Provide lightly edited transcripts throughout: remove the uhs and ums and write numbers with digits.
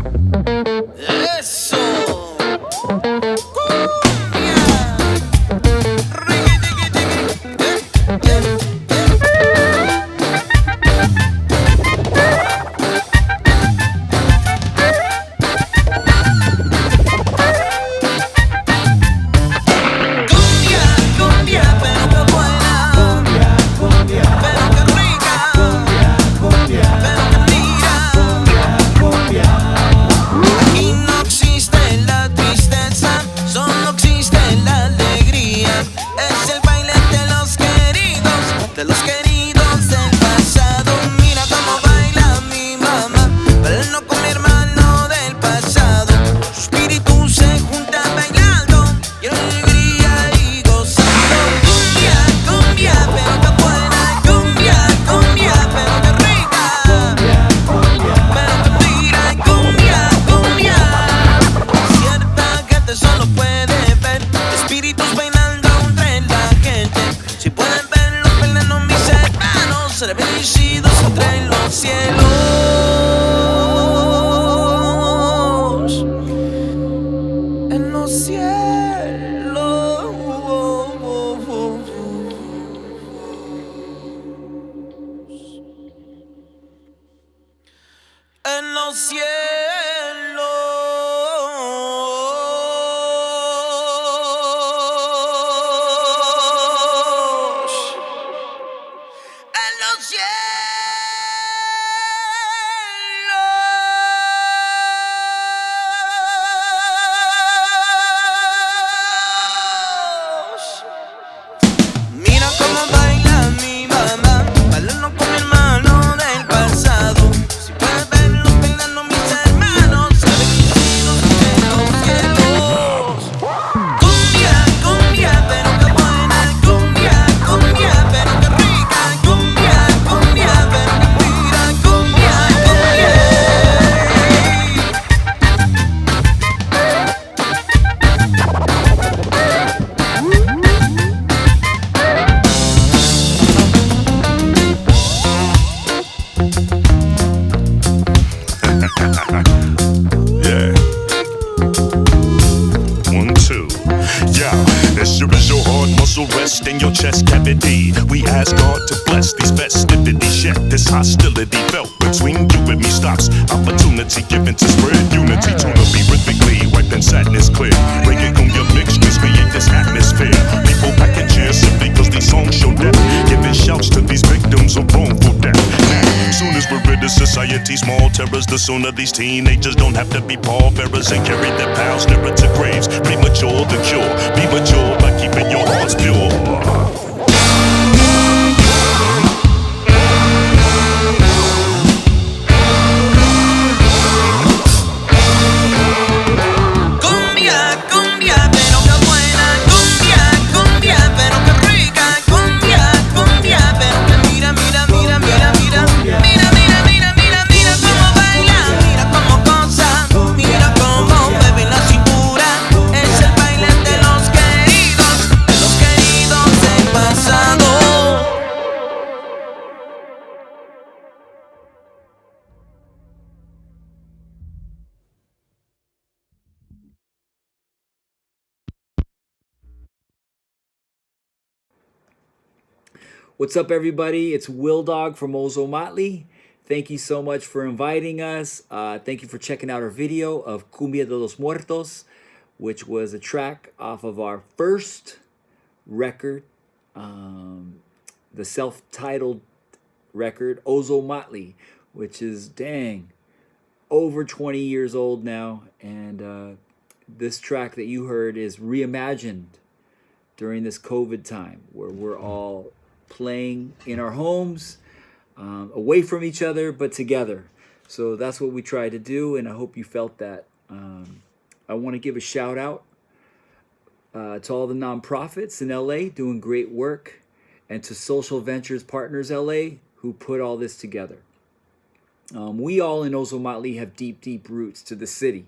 Eso. Cumbia. Riqui, tiqui, tiqui. In your chest cavity, we ask God to bless these festivities. Yet this hostility felt between you and me stops. Opportunity given to spread unity. Tune to be rhythmically wiping sadness clear. Reggae cumbia mixtures create this atmosphere. People back and cheer simply cause these songs show death. Giving shouts to these victims of wrongful death. Now, soon as we're rid of society's small terrors, the sooner these teenagers don't have to be pallbearers and carry their pals nearer to graves. Premature the cure. Be mature by keeping your hearts pure. What's up, everybody? It's Will Dog from Ozomatli. Thank you so much for inviting us. Thank you for checking out our video of Cumbia de los Muertos, which was a track off of our first record, the self-titled record, Ozomatli, which is, dang, over 20 years old now. And this track that you heard is reimagined during this COVID time where we're all playing in our homes, away from each other, but together. So that's what we try to do, and I hope you felt that. I want to give a shout out to all the nonprofits in LA doing great work, and to Social Ventures Partners LA who put all this together. We all in Ozomatli have deep, deep roots to the city.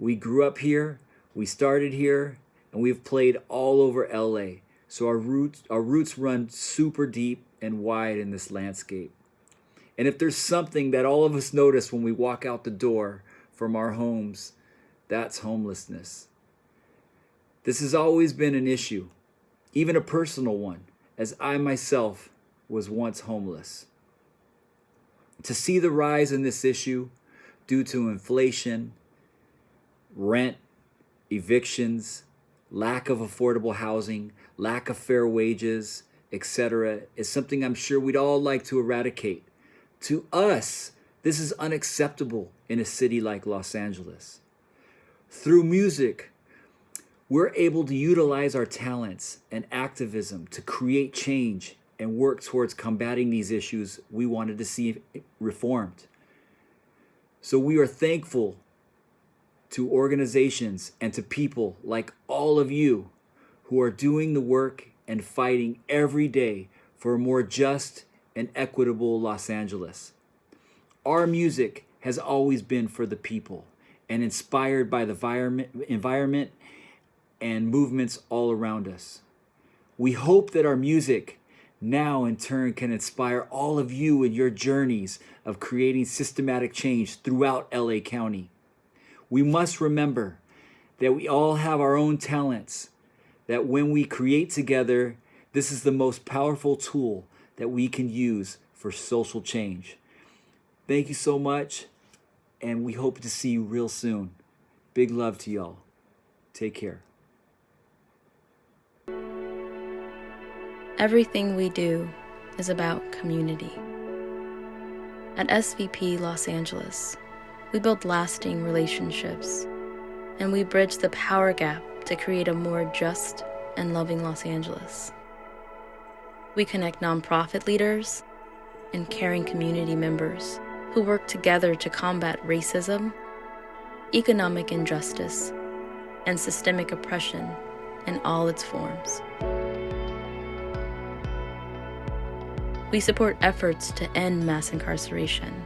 We grew up here, we started here, and we've played all over LA. So our roots run super deep and wide in this landscape. And if there's something that all of us notice when we walk out the door from our homes. That's homelessness. This has always been an issue, even a personal one, as I myself was once homeless. To see the rise in this issue due to inflation, rent, evictions, lack of affordable housing, lack of fair wages, etc., is something I'm sure we'd all like to eradicate. To us, this is unacceptable in a city like Los Angeles. Through music, we're able to utilize our talents and activism to create change and work towards combating these issues we wanted to see reformed. So we are thankful to organizations and to people like all of you who are doing the work and fighting every day for a more just and equitable Los Angeles. Our music has always been for the people and inspired by the environment and movements all around us. We hope that our music now in turn can inspire all of you in your journeys of creating systematic change throughout LA County. We must remember that we all have our own talents, that when we create together, this is the most powerful tool that we can use for social change. Thank you so much, and we hope to see you real soon. Big love to y'all. Take care. Everything we do is about community. At SVP Los Angeles, we build lasting relationships, and we bridge the power gap to create a more just and loving Los Angeles. We connect nonprofit leaders and caring community members who work together to combat racism, economic injustice, and systemic oppression in all its forms. We support efforts to end mass incarceration,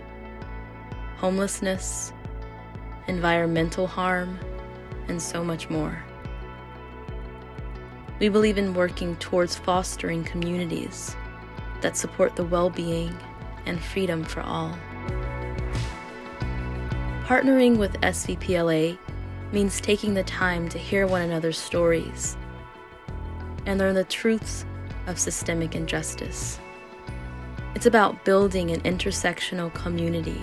homelessness, environmental harm, and so much more. We believe in working towards fostering communities that support the well-being and freedom for all. Partnering with SVPLA means taking the time to hear one another's stories and learn the truths of systemic injustice. It's about building an intersectional community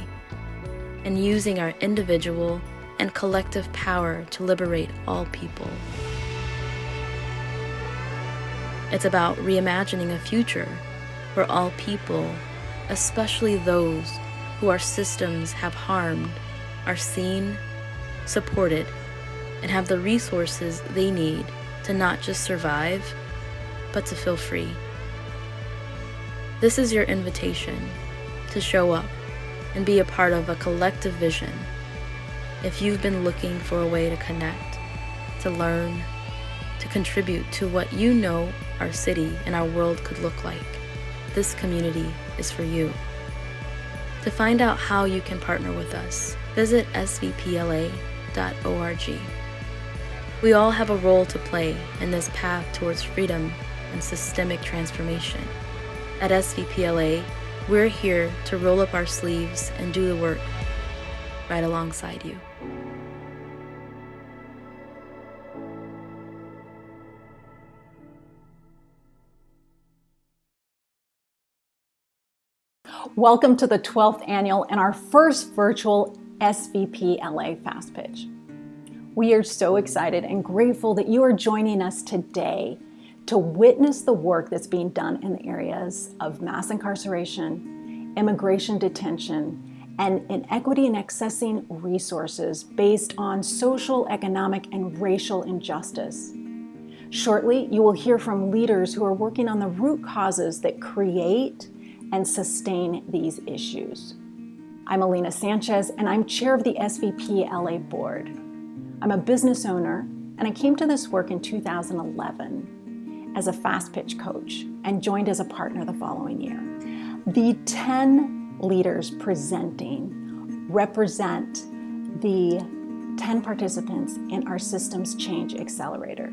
and using our individual and collective power to liberate all people. It's about reimagining a future where all people, especially those who our systems have harmed, are seen, supported, and have the resources they need to not just survive, but to feel free. This is your invitation to show up and be a part of a collective vision. If you've been looking for a way to connect, to learn, to contribute to what you know our city and our world could look like, this community is for you. To find out how you can partner with us, visit svpla.org. We all have a role to play in this path towards freedom and systemic transformation. At SVPLA, we're here to roll up our sleeves and do the work right alongside you. Welcome to the 12th annual and our first virtual SVPLA Fast Pitch. We are so excited and grateful that you are joining us today to witness the work that's being done in the areas of mass incarceration, immigration detention, and inequity in accessing resources based on social, economic, and racial injustice. Shortly, you will hear from leaders who are working on the root causes that create and sustain these issues. I'm Alina Sanchez, and I'm chair of the SVPLA board. I'm a business owner, and I came to this work in 2011 as a fast pitch coach and joined as a partner the following year. The 10 leaders presenting represent the 10 participants in our Systems Change Accelerator.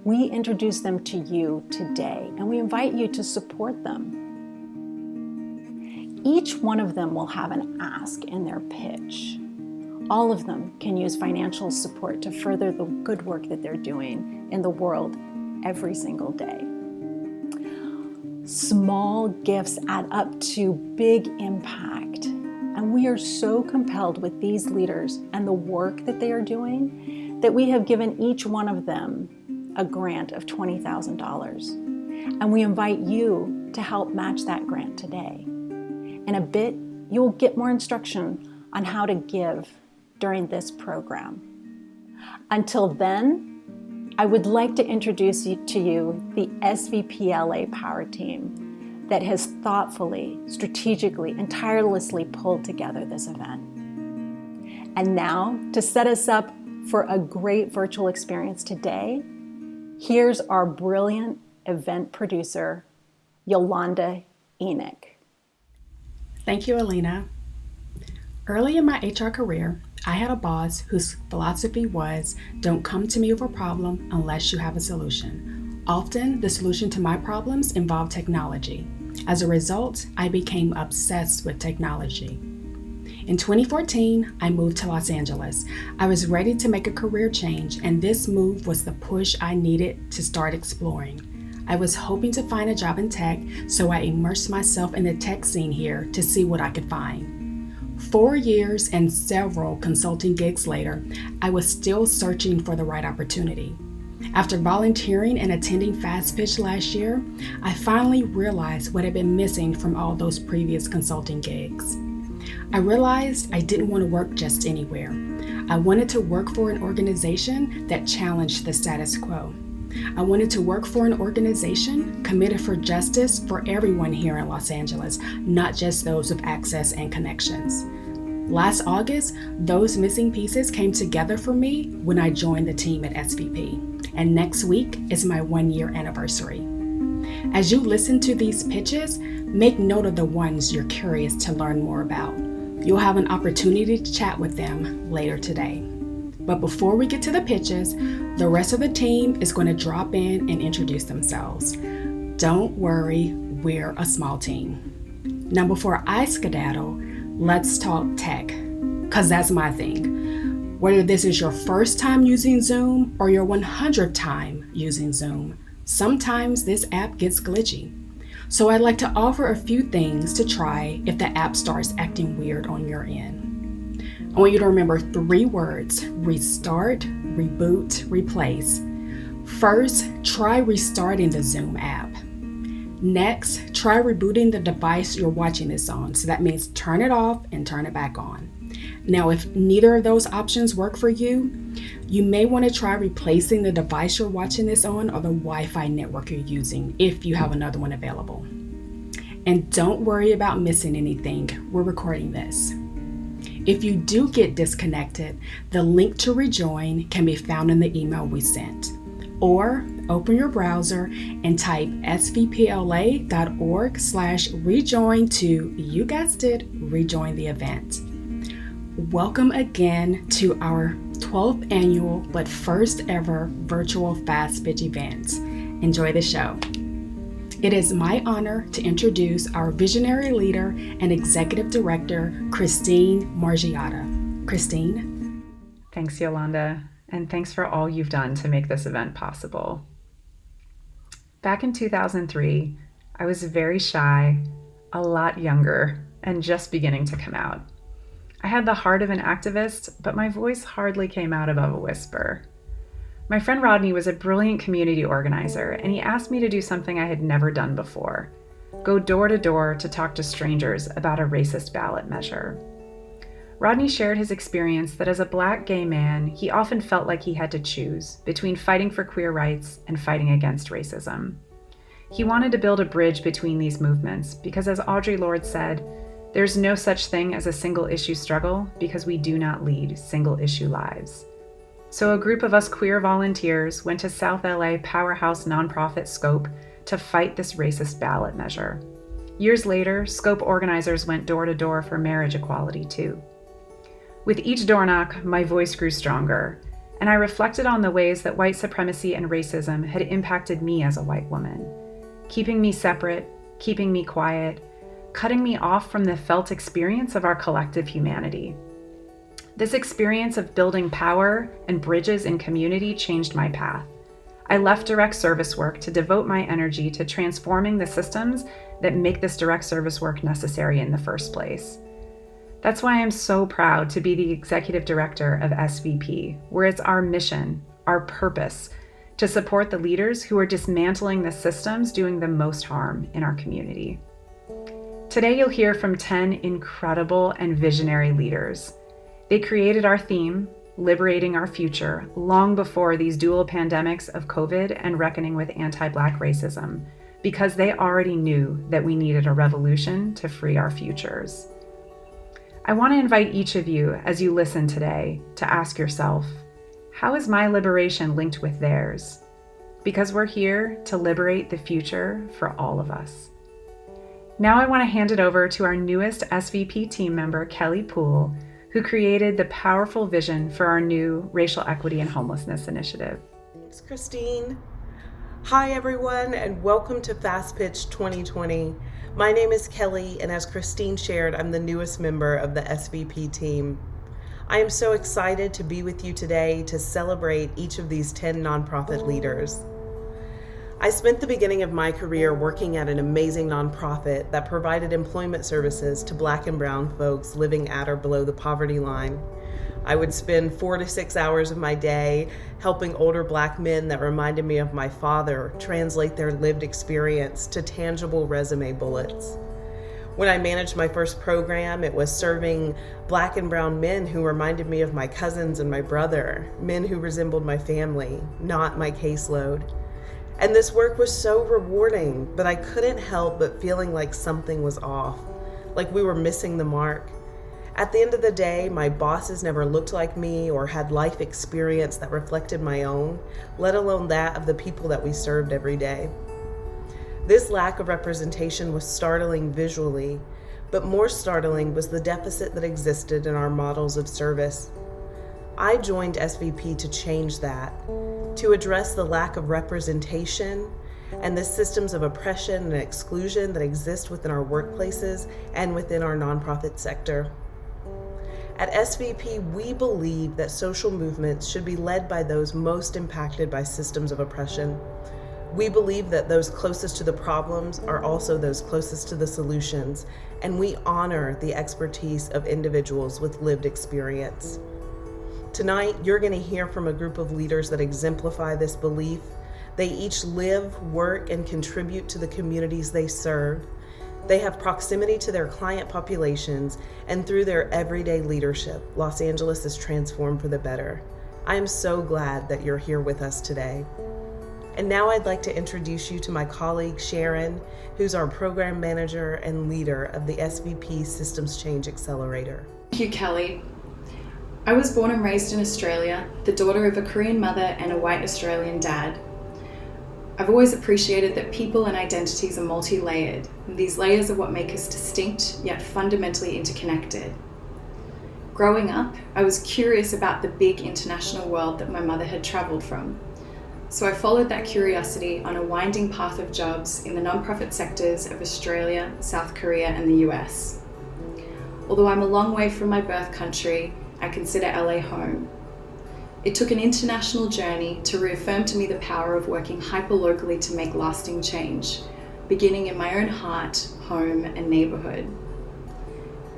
We introduce them to you today, and we invite you to support them. Each one of them will have an ask in their pitch. All of them can use financial support to further the good work that they're doing in the world every single day. Small gifts add up to big impact. And we are so compelled with these leaders and the work that they are doing that we have given each one of them a grant of $20,000. And we invite you to help match that grant today. In a bit, you'll get more instruction on how to give during this program. Until then, I would like to introduce to you the SVPLA Power Team that has thoughtfully, strategically, and tirelessly pulled together this event. And now, to set us up for a great virtual experience today, here's our brilliant event producer, Yolanda Enoch. Thank you, Alina. Early in my HR career, I had a boss whose philosophy was, don't come to me with a problem unless you have a solution. Often, the solution to my problems involved technology. As a result, I became obsessed with technology. In 2014, I moved to Los Angeles. I was ready to make a career change, and this move was the push I needed to start exploring. I was hoping to find a job in tech, so I immersed myself in the tech scene here to see what I could find. 4 years and several consulting gigs later, I was still searching for the right opportunity. After volunteering and attending Fast Pitch last year, I finally realized what had been missing from all those previous consulting gigs. I realized I didn't want to work just anywhere. I wanted to work for an organization that challenged the status quo. I wanted to work for an organization committed for justice for everyone here in Los Angeles, not just those with access and connections. Last August, those missing pieces came together for me when I joined the team at SVP, and next week is my 1-year anniversary. As you listen to these pitches, make note of the ones you're curious to learn more about. You'll have an opportunity to chat with them later today. But before we get to the pitches, the rest of the team is going to drop in and introduce themselves. Don't worry, we're a small team. Now, before I skedaddle, let's talk tech, because that's my thing. Whether this is your first time using Zoom or your 100th time using Zoom, sometimes this app gets glitchy. So I'd like to offer a few things to try if the app starts acting weird on your end. I want you to remember 3 words: restart, reboot, replace. First, try restarting the Zoom app. Next, try rebooting the device you're watching this on. So that means turn it off and turn it back on. Now, if neither of those options work for you, you may want to try replacing the device you're watching this on or the Wi-Fi network you're using if you have another one available. And don't worry about missing anything. We're recording this. If you do get disconnected, the link to rejoin can be found in the email we sent. Or open your browser and type svpla.org/rejoin to, you guessed it, rejoin the event. Welcome again to our 12th annual but first ever virtual Fast Pitch event. Enjoy the show. It is my honor to introduce our visionary leader and executive director, Christine Margiotta. Christine? Thanks, Yolanda, and thanks for all you've done to make this event possible. Back in 2003, I was very shy, a lot younger, and just beginning to come out. I had the heart of an activist, but my voice hardly came out above a whisper. My friend Rodney was a brilliant community organizer, and he asked me to do something I had never done before: go door to door to talk to strangers about a racist ballot measure. Rodney shared his experience that as a Black gay man, he often felt like he had to choose between fighting for queer rights and fighting against racism. He wanted to build a bridge between these movements because, as Audre Lorde said, there's no such thing as a single-issue struggle because we do not lead single-issue lives. So a group of us queer volunteers went to South LA powerhouse nonprofit Scope to fight this racist ballot measure. Years later, Scope organizers went door to door for marriage equality too. With each door knock, my voice grew stronger, and I reflected on the ways that white supremacy and racism had impacted me as a white woman, keeping me separate, keeping me quiet, cutting me off from the felt experience of our collective humanity. This experience of building power and bridges in community changed my path. I left direct service work to devote my energy to transforming the systems that make this direct service work necessary in the first place. That's why I'm so proud to be the executive director of SVP, where it's our mission, our purpose, to support the leaders who are dismantling the systems doing the most harm in our community. Today you'll hear from 10 incredible and visionary leaders. They created our theme, Liberating Our Future, long before these dual pandemics of COVID and reckoning with anti-Black racism, because they already knew that we needed a revolution to free our futures. I want to invite each of you, as you listen today, to ask yourself, how is my liberation linked with theirs? Because we're here to liberate the future for all of us. Now I want to hand it over to our newest SVP team member, Kelli Poole, who created the powerful vision for our new Racial Equity and Homelessness Initiative. Thanks, Christine. Hi, everyone, and welcome to Fast Pitch 2020. My name is Kelli, and as Christine shared, I'm the newest member of the SVP team. I am so excited to be with you today to celebrate each of these 10 nonprofit leaders. I spent the beginning of my career working at an amazing nonprofit that provided employment services to Black and brown folks living at or below the poverty line. I would spend 4 to 6 hours of my day helping older Black men that reminded me of my father translate their lived experience to tangible resume bullets. When I managed my first program, it was serving Black and brown men who reminded me of my cousins and my brother, men who resembled my family, not my caseload. And this work was so rewarding, but I couldn't help but feeling like something was off, like we were missing the mark. At the end of the day, my bosses never looked like me or had life experience that reflected my own, let alone that of the people that we served every day. This lack of representation was startling visually, but more startling was the deficit that existed in our models of service. I joined SVP to change that, to address the lack of representation and the systems of oppression and exclusion that exist within our workplaces and within our nonprofit sector. At SVP, we believe that social movements should be led by those most impacted by systems of oppression. We believe that those closest to the problems are also those closest to the solutions, and we honor the expertise of individuals with lived experience. Tonight, you're going to hear from a group of leaders that exemplify this belief. They each live, work, and contribute to the communities they serve. They have proximity to their client populations, and through their everyday leadership, Los Angeles is transformed for the better. I am so glad that you're here with us today. And now I'd like to introduce you to my colleague, Sharon, who's our program manager and leader of the SVP Systems Change Accelerator. Thank you, Kelli. I was born and raised in Australia, the daughter of a Korean mother and a white Australian dad. I've always appreciated that people and identities are multi-layered, and these layers are what make us distinct, yet fundamentally interconnected. Growing up, I was curious about the big international world that my mother had traveled from. So I followed that curiosity on a winding path of jobs in the nonprofit sectors of Australia, South Korea, and the US. Although I'm a long way from my birth country, I consider LA home. It took an international journey to reaffirm to me the power of working hyper-locally to make lasting change, beginning in my own heart, home, and neighborhood.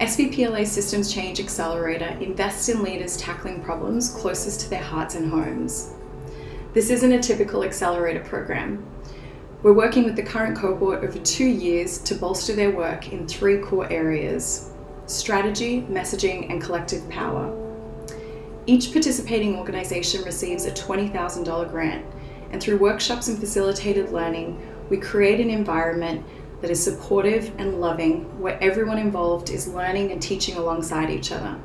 SVPLA Systems Change Accelerator invests in leaders tackling problems closest to their hearts and homes. This isn't a typical accelerator program. We're working with the current cohort over 2 years to bolster their work in 3 core areas: strategy, messaging, and collective power. Each participating organization receives a $20,000 grant, and through workshops and facilitated learning, we create an environment that is supportive and loving, where everyone involved is learning and teaching alongside each other.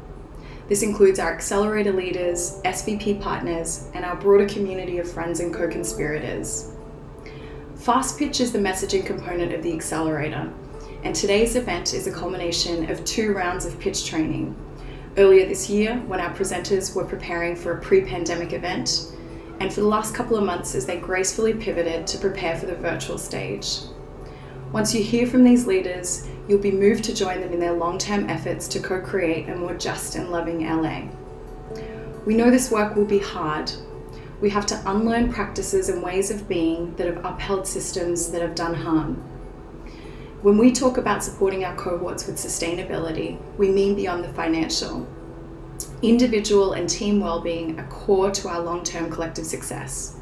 This includes our accelerator leaders, SVP partners, and our broader community of friends and co-conspirators. Fast Pitch is the messaging component of the accelerator, and today's event is a culmination of 2 rounds of pitch training. Earlier this year, when our presenters were preparing for a pre-pandemic event, and for the last couple of months as they gracefully pivoted to prepare for the virtual stage. Once you hear from these leaders, you'll be moved to join them in their long-term efforts to co-create a more just and loving LA. We know this work will be hard. We have to unlearn practices and ways of being that have upheld systems that have done harm. When we talk about supporting our cohorts with sustainability, we mean beyond the financial. Individual and team well-being are core to our long-term collective success.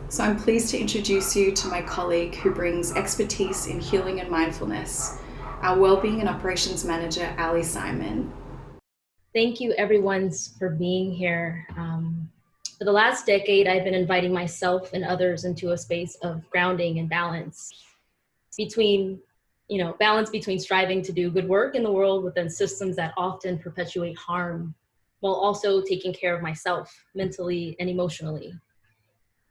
So I'm pleased to introduce you to my colleague who brings expertise in healing and mindfulness, our Wellbeing and Operations Manager, Alli Simon. Thank you everyone for being here. For the last decade, I've been inviting myself and others into a space of grounding and balance between striving to do good work in the world within systems that often perpetuate harm, while also taking care of myself mentally and emotionally.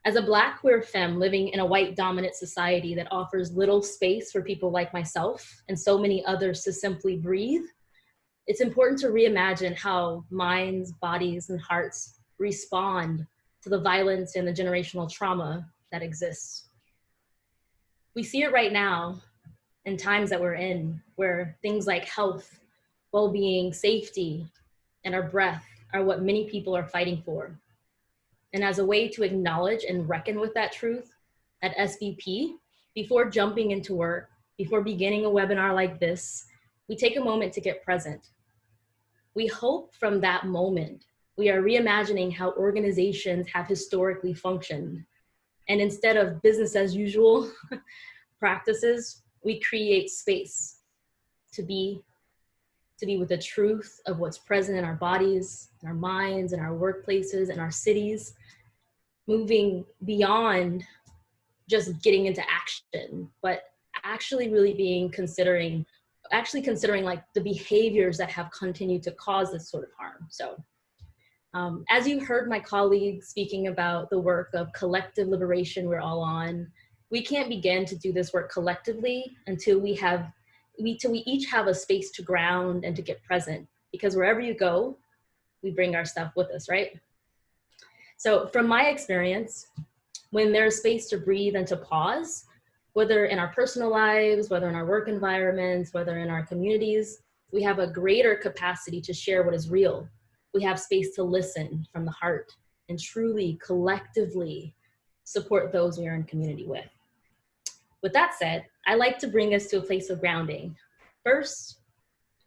As a Black queer femme living in a white dominant society that offers little space for people like myself and so many others to simply breathe, it's important to reimagine how minds, bodies, and hearts respond to the violence and the generational trauma that exists. We see it right now in times that we're in, where things like health, well-being, safety, and our breath are what many people are fighting for. And as a way to acknowledge and reckon with that truth, at SVP, before jumping into work, before beginning a webinar like this, we take a moment to get present. We hope from that moment, we are reimagining how organizations have historically functioned. And instead of business as usual practices, we create space to be with the truth of what's present in our bodies, in our minds, in our workplaces, in our cities, moving beyond just getting into action, but actually really considering like the behaviors that have continued to cause this sort of harm. So as you heard my colleagues speaking about the work of collective liberation we're all on, we can't begin to do this work collectively until we each have a space to ground and to get present, because wherever you go, we bring our stuff with us, right? So from my experience, when there's space to breathe and to pause, whether in our personal lives, whether in our work environments, whether in our communities, we have a greater capacity to share what is real. We have space to listen from the heart and truly, collectively support those we are in community with. With that said, I like to bring us to a place of grounding. First,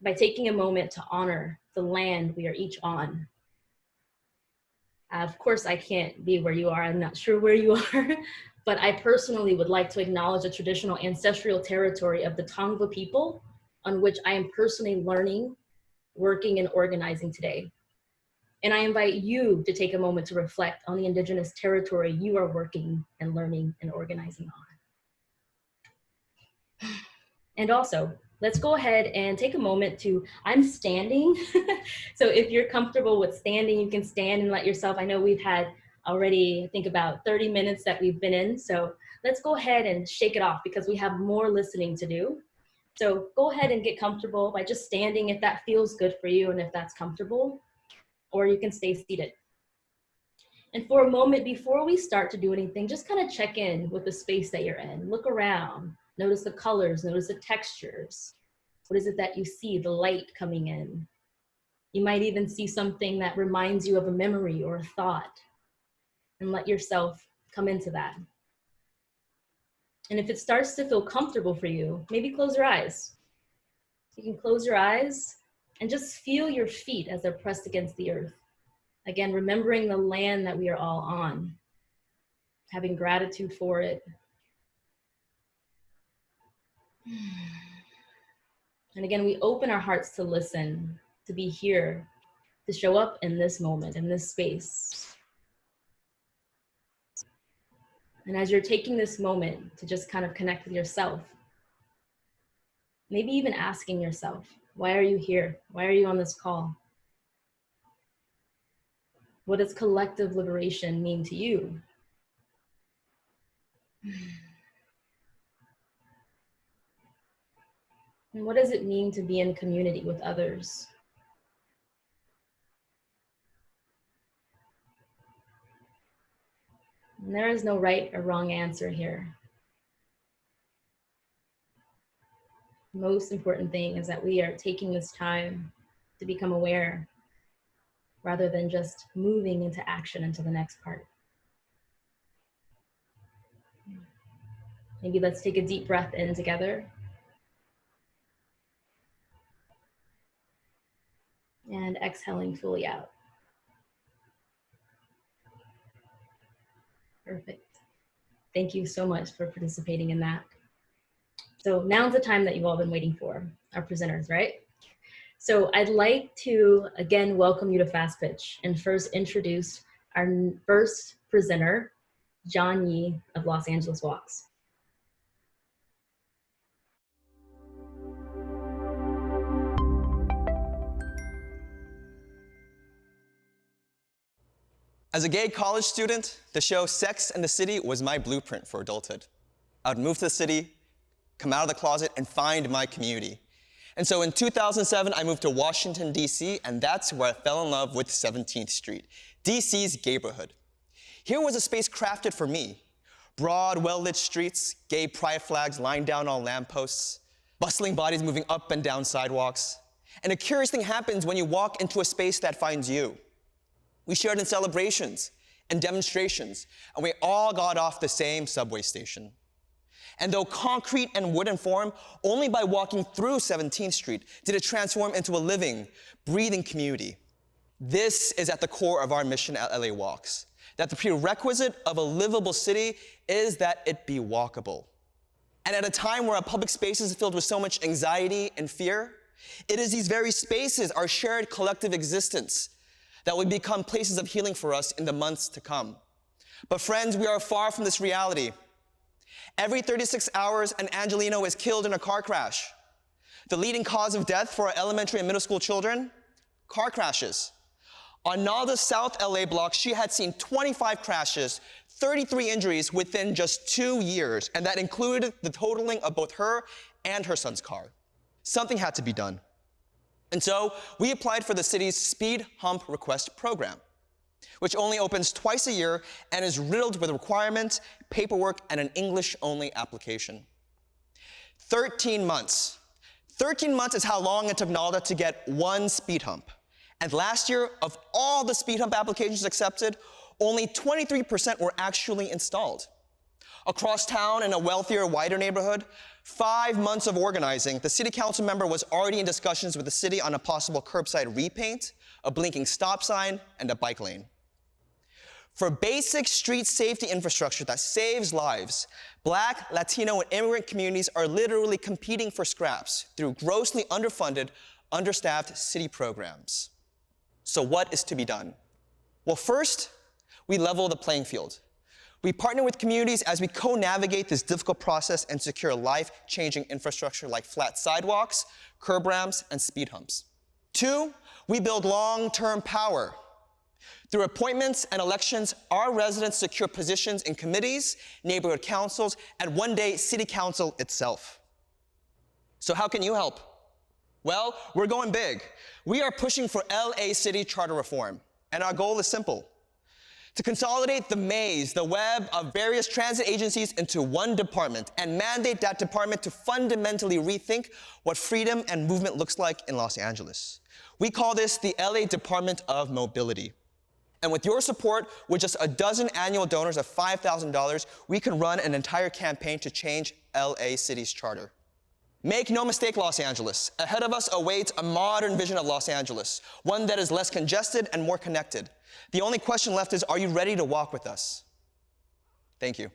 by taking a moment to honor the land we are each on. Of course, I can't be where you are. I'm not sure where you are, but I personally would like to acknowledge the traditional ancestral territory of the Tongva people on which I am personally learning, working, and organizing today. And I invite you to take a moment to reflect on the indigenous territory you are working and learning and organizing on. And also, let's go ahead and take a moment I'm standing. So if you're comfortable with standing, you can stand and let yourself, I know we've had already, I think about 30 minutes that we've been in. So let's go ahead and shake it off because we have more listening to do. So go ahead and get comfortable by just standing if that feels good for you and if that's comfortable, or you can stay seated. And for a moment before we start to do anything, just kind of check in with the space that you're in. Look around. Notice the colors, notice the textures. What is it that you see, the light coming in? You might even see something that reminds you of a memory or a thought, and let yourself come into that. And if it starts to feel comfortable for you, maybe close your eyes. You can close your eyes and just feel your feet as they're pressed against the earth. Again, remembering the land that we are all on, having gratitude for it. And again, we open our hearts to listen, to be here, to show up in this moment, in this space. And as you're taking this moment to just kind of connect with yourself, maybe even asking yourself, why are you here? Why are you on this call? What does collective liberation mean to you? And what does it mean to be in community with others? And there is no right or wrong answer here. most important thing is that we are taking this time to become aware rather than just moving into action into the next part. Maybe let's take a deep breath in together. And exhaling fully out. Perfect. Thank you so much for participating in that. So now's the time that you've all been waiting for, our presenters, right? So I'd like to, again, welcome you to Fast Pitch and first introduce our first presenter, John Yee of Los Angeles Walks. As a gay college student, the show Sex and the City was my blueprint for adulthood. I would move to the city, come out of the closet, and find my community. And so in 2007, I moved to Washington, D.C., and that's where I fell in love with 17th Street, D.C.'s gayborhood. Here was a space crafted for me. Broad, well-lit streets, gay pride flags lined down all lampposts, bustling bodies moving up and down sidewalks. And a curious thing happens when you walk into a space that finds you. We shared in celebrations and demonstrations, and we all got off the same subway station. And though concrete and wooden form, only by walking through 17th Street did it transform into a living, breathing community. This is at the core of our mission at LA Walks, that the prerequisite of a livable city is that it be walkable. And at a time where our public spaces are filled with so much anxiety and fear, it is these very spaces, our shared collective existence, that will become places of healing for us in the months to come. But friends, we are far from this reality. Every 36 hours, an Angelino is killed in a car crash. The leading cause of death for our elementary and middle school children? Car crashes. On Nalda's South LA block, she had seen 25 crashes, 33 injuries within just 2 years, and that included the totaling of both her and her son's car. Something had to be done. And so we applied for the city's Speed Hump Request program, which only opens twice a year and is riddled with requirements, paperwork, and an English-only application. 13 months. 13 months is how long it took Nalda to get one speed hump. And last year, of all the speed hump applications accepted, only 23% were actually installed. Across town in a wealthier, wider neighborhood, 5 months of organizing, the city council member was already in discussions with the city on a possible curbside repaint, a blinking stop sign, and a bike lane. For basic street safety infrastructure that saves lives, Black, Latino, and immigrant communities are literally competing for scraps through grossly underfunded, understaffed city programs. So what is to be done? Well, first, we level the playing field. We partner with communities as we co-navigate this difficult process and secure life-changing infrastructure like flat sidewalks, curb ramps, and speed humps. 2, we build long-term power. Through appointments and elections, our residents secure positions in committees, neighborhood councils, and one day, city council itself. So how can you help? Well, we're going big. We are pushing for LA City Charter reform, and our goal is simple: to consolidate the maze, the web of various transit agencies into one department and mandate that department to fundamentally rethink what freedom and movement looks like in Los Angeles. We call this the LA Department of Mobility. And with your support, with just a dozen annual donors of $5,000, we can run an entire campaign to change LA City's charter. Make no mistake, Los Angeles. Ahead of us awaits a modern vision of Los Angeles, one that is less congested and more connected. The only question left is, are you ready to walk with us? Thank you.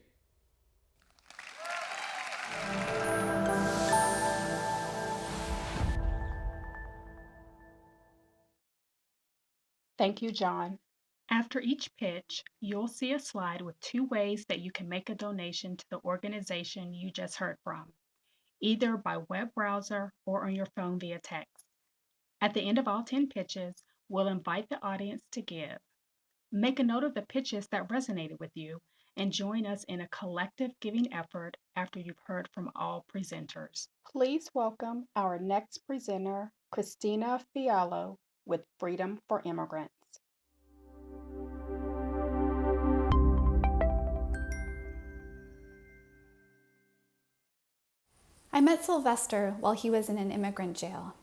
Thank you, John. After each pitch, you'll see a slide with 2 ways that you can make a donation to the organization you just heard from, either by web browser or on your phone via text. At the end of all 10 pitches, we'll invite the audience to give. Make a note of the pitches that resonated with you and join us in a collective giving effort after you've heard from all presenters. Please welcome our next presenter, Christina Fialho with Freedom for Immigrants. I met Sylvester while he was in an immigrant jail.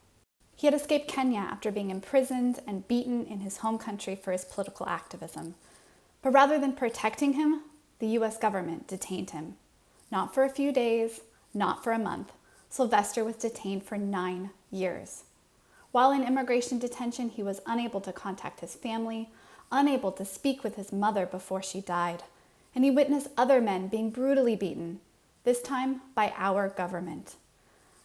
He had escaped Kenya after being imprisoned and beaten in his home country for his political activism. But rather than protecting him, the US government detained him. Not for a few days, not for a month. Sylvester was detained for 9 years. While in immigration detention, he was unable to contact his family, unable to speak with his mother before she died, and he witnessed other men being brutally beaten, this time by our government.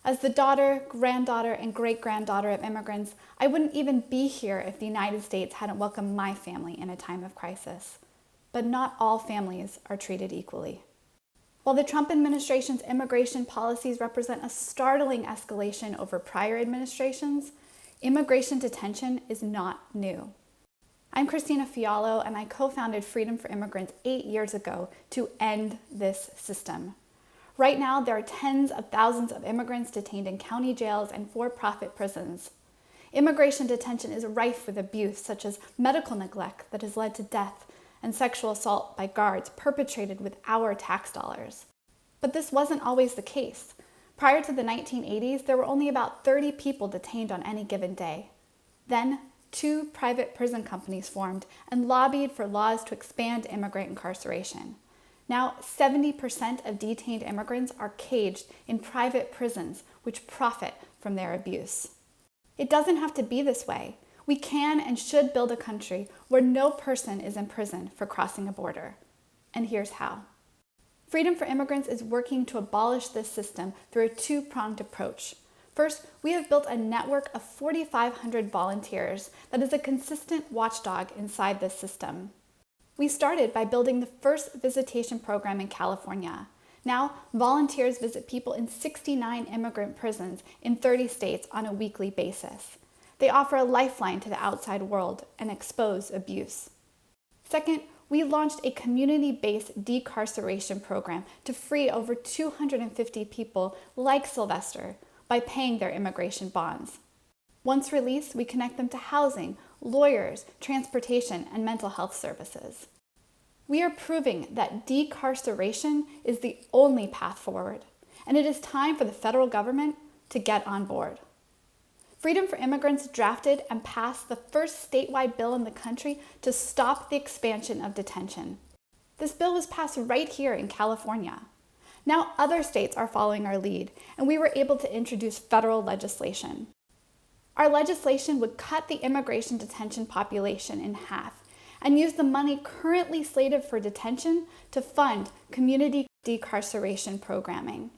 As the daughter, granddaughter, and great-granddaughter of immigrants, I wouldn't even be here if the United States hadn't welcomed my family in a time of crisis. But not all families are treated equally. While the Trump administration's immigration policies represent a startling escalation over prior administrations, immigration detention is not new. I'm Christina Fialho, and I co-founded Freedom for Immigrants 8 years ago to end this system. Right now, there are tens of thousands of immigrants detained in county jails and for-profit prisons. Immigration detention is rife with abuse, such as medical neglect that has led to death and sexual assault by guards perpetrated with our tax dollars. But this wasn't always the case. Prior to the 1980s, there were only about 30 people detained on any given day. Then, 2 private prison companies formed and lobbied for laws to expand immigrant incarceration. Now, 70% of detained immigrants are caged in private prisons, which profit from their abuse. It doesn't have to be this way. We can and should build a country where no person is in prison for crossing a border. And here's how. Freedom for Immigrants is working to abolish this system through a 2-pronged approach. First, we have built a network of 4,500 volunteers that is a consistent watchdog inside this system. We started by building the first visitation program in California. Now, volunteers visit people in 69 immigrant prisons in 30 states on a weekly basis. They offer a lifeline to the outside world and expose abuse. Second, we launched a community-based decarceration program to free over 250 people like Sylvester by paying their immigration bonds. Once released, we connect them to housing, lawyers, transportation, and mental health services. We are proving that decarceration is the only path forward, and it is time for the federal government to get on board. Freedom for Immigrants drafted and passed the first statewide bill in the country to stop the expansion of detention. This bill was passed right here in California. Now other states are following our lead, and we were able to introduce federal legislation. Our legislation would cut the immigration detention population in half and use the money currently slated for detention to fund community decarceration programming.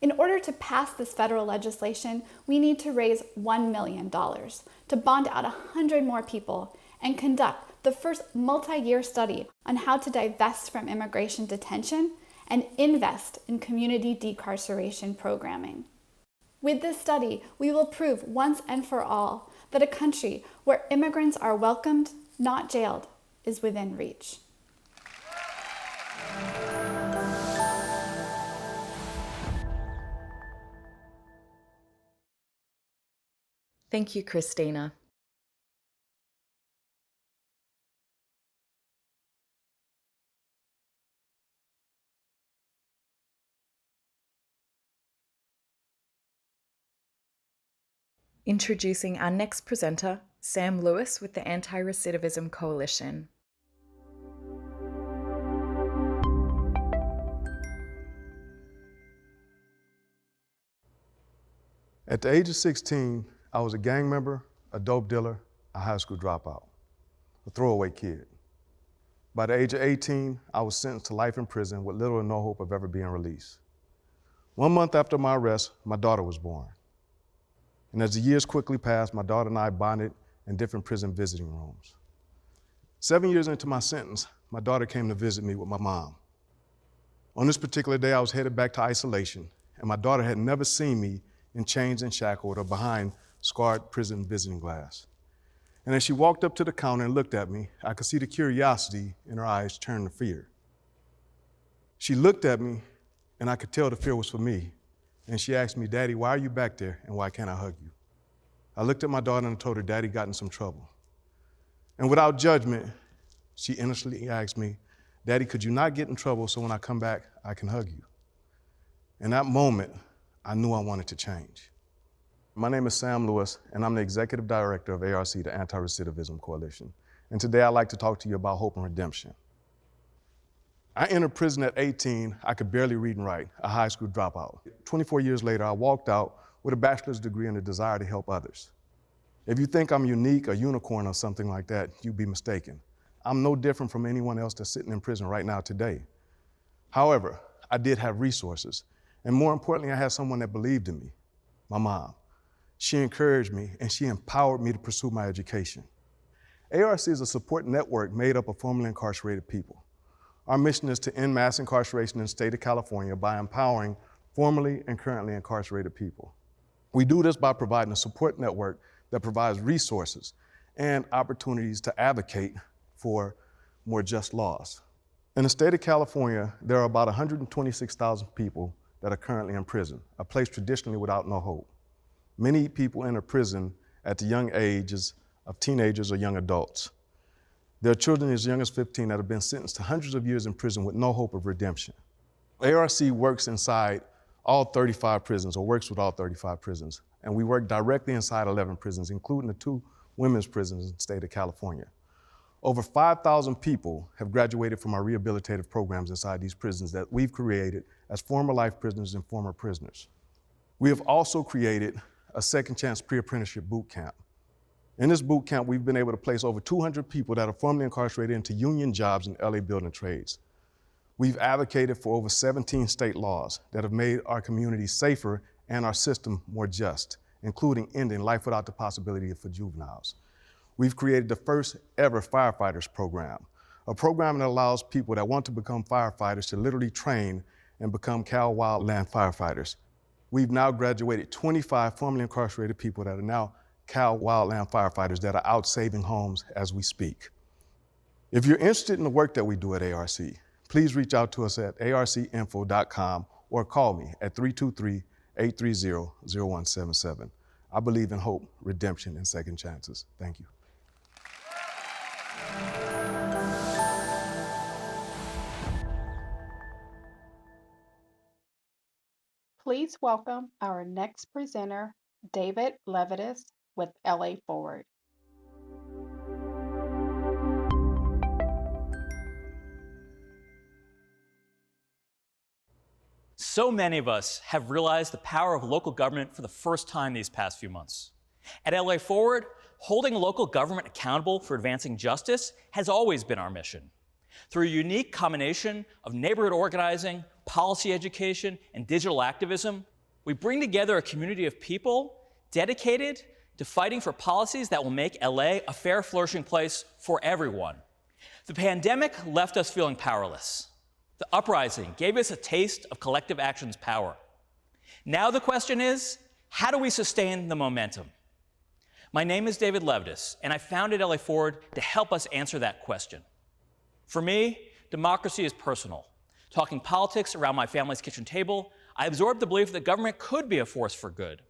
In order to pass this federal legislation, we need to raise $1 million to bond out 100 more people and conduct the first multi-year study on how to divest from immigration detention and invest in community decarceration programming. With this study, we will prove once and for all that a country where immigrants are welcomed, not jailed, is within reach. Thank you, Christina. Introducing our next presenter, Sam Lewis with the Anti-Recidivism Coalition. At the age of 16, I was a gang member, a dope dealer, a high school dropout, a throwaway kid. By the age of 18, I was sentenced to life in prison with little or no hope of ever being released. 1 month after my arrest, my daughter was born. And as the years quickly passed, my daughter and I bonded in different prison visiting rooms. 7 years into my sentence, my daughter came to visit me with my mom. On this particular day, I was headed back to isolation, and my daughter had never seen me in chains and shackled or behind scarred prison visiting glass. And as she walked up to the counter and looked at me, I could see the curiosity in her eyes turn to fear. She looked at me, and I could tell the fear was for me. And she asked me, "Daddy, why are you back there, and why can't I hug you?" I looked at my daughter and told her Daddy got in some trouble. And without judgment, she innocently asked me, "Daddy, could you not get in trouble so when I come back, I can hug you?" In that moment, I knew I wanted to change. My name is Sam Lewis, and I'm the Executive Director of ARC, the Anti-Recidivism Coalition. And today I'd like to talk to you about hope and redemption. I entered prison at 18. I could barely read and write, a high school dropout. 24 years later, I walked out with a bachelor's degree and a desire to help others. If you think I'm unique, a unicorn or something like that, you'd be mistaken. I'm no different from anyone else that's sitting in prison right now today. However, I did have resources, and more importantly, I had someone that believed in me, my mom. She encouraged me, and she empowered me to pursue my education. ARC is a support network made up of formerly incarcerated people. Our mission is to end mass incarceration in the state of California by empowering formerly and currently incarcerated people. We do this by providing a support network that provides resources and opportunities to advocate for more just laws. In the state of California, there are about 126,000 people that are currently in prison, a place traditionally without no hope. Many people enter prison at the young ages of teenagers or young adults. There are children as young as 15 that have been sentenced to hundreds of years in prison with no hope of redemption. ARC works inside all 35 prisons, or works with all 35 prisons, and we work directly inside 11 prisons, including the 2 women's prisons in the state of California. Over 5,000 people have graduated from our rehabilitative programs inside these prisons that we've created as former life prisoners and former prisoners. We have also created a second chance pre-apprenticeship boot camp. In this boot camp, we've been able to place over 200 people that are formerly incarcerated into union jobs in LA building trades. We've advocated for over 17 state laws that have made our community safer and our system more just, including ending life without the possibility for juveniles. We've created the first ever firefighters program, a program that allows people that want to become firefighters to literally train and become Cal Wildland firefighters. We've now graduated 25 formerly incarcerated people that are now Cal Wildland firefighters that are out saving homes as we speak. If you're interested in the work that we do at ARC, please reach out to us at arcinfo.com or call me at 323-830-0177. I believe in hope, redemption, and second chances. Thank you. Please welcome our next presenter, David Levitus with LA Forward. So many of us have realized the power of local government for the first time these past few months. At LA Forward, holding local government accountable for advancing justice has always been our mission. Through a unique combination of neighborhood organizing, policy education, and digital activism, we bring together a community of people dedicated to fighting for policies that will make LA a fair, flourishing place for everyone. The pandemic left us feeling powerless. The uprising gave us a taste of collective action's power. Now the question is, how do we sustain the momentum? My name is David Levitus, and I founded LA Forward to help us answer that question. For me, democracy is personal. Talking politics around my family's kitchen table, I absorbed the belief that government could be a force for good.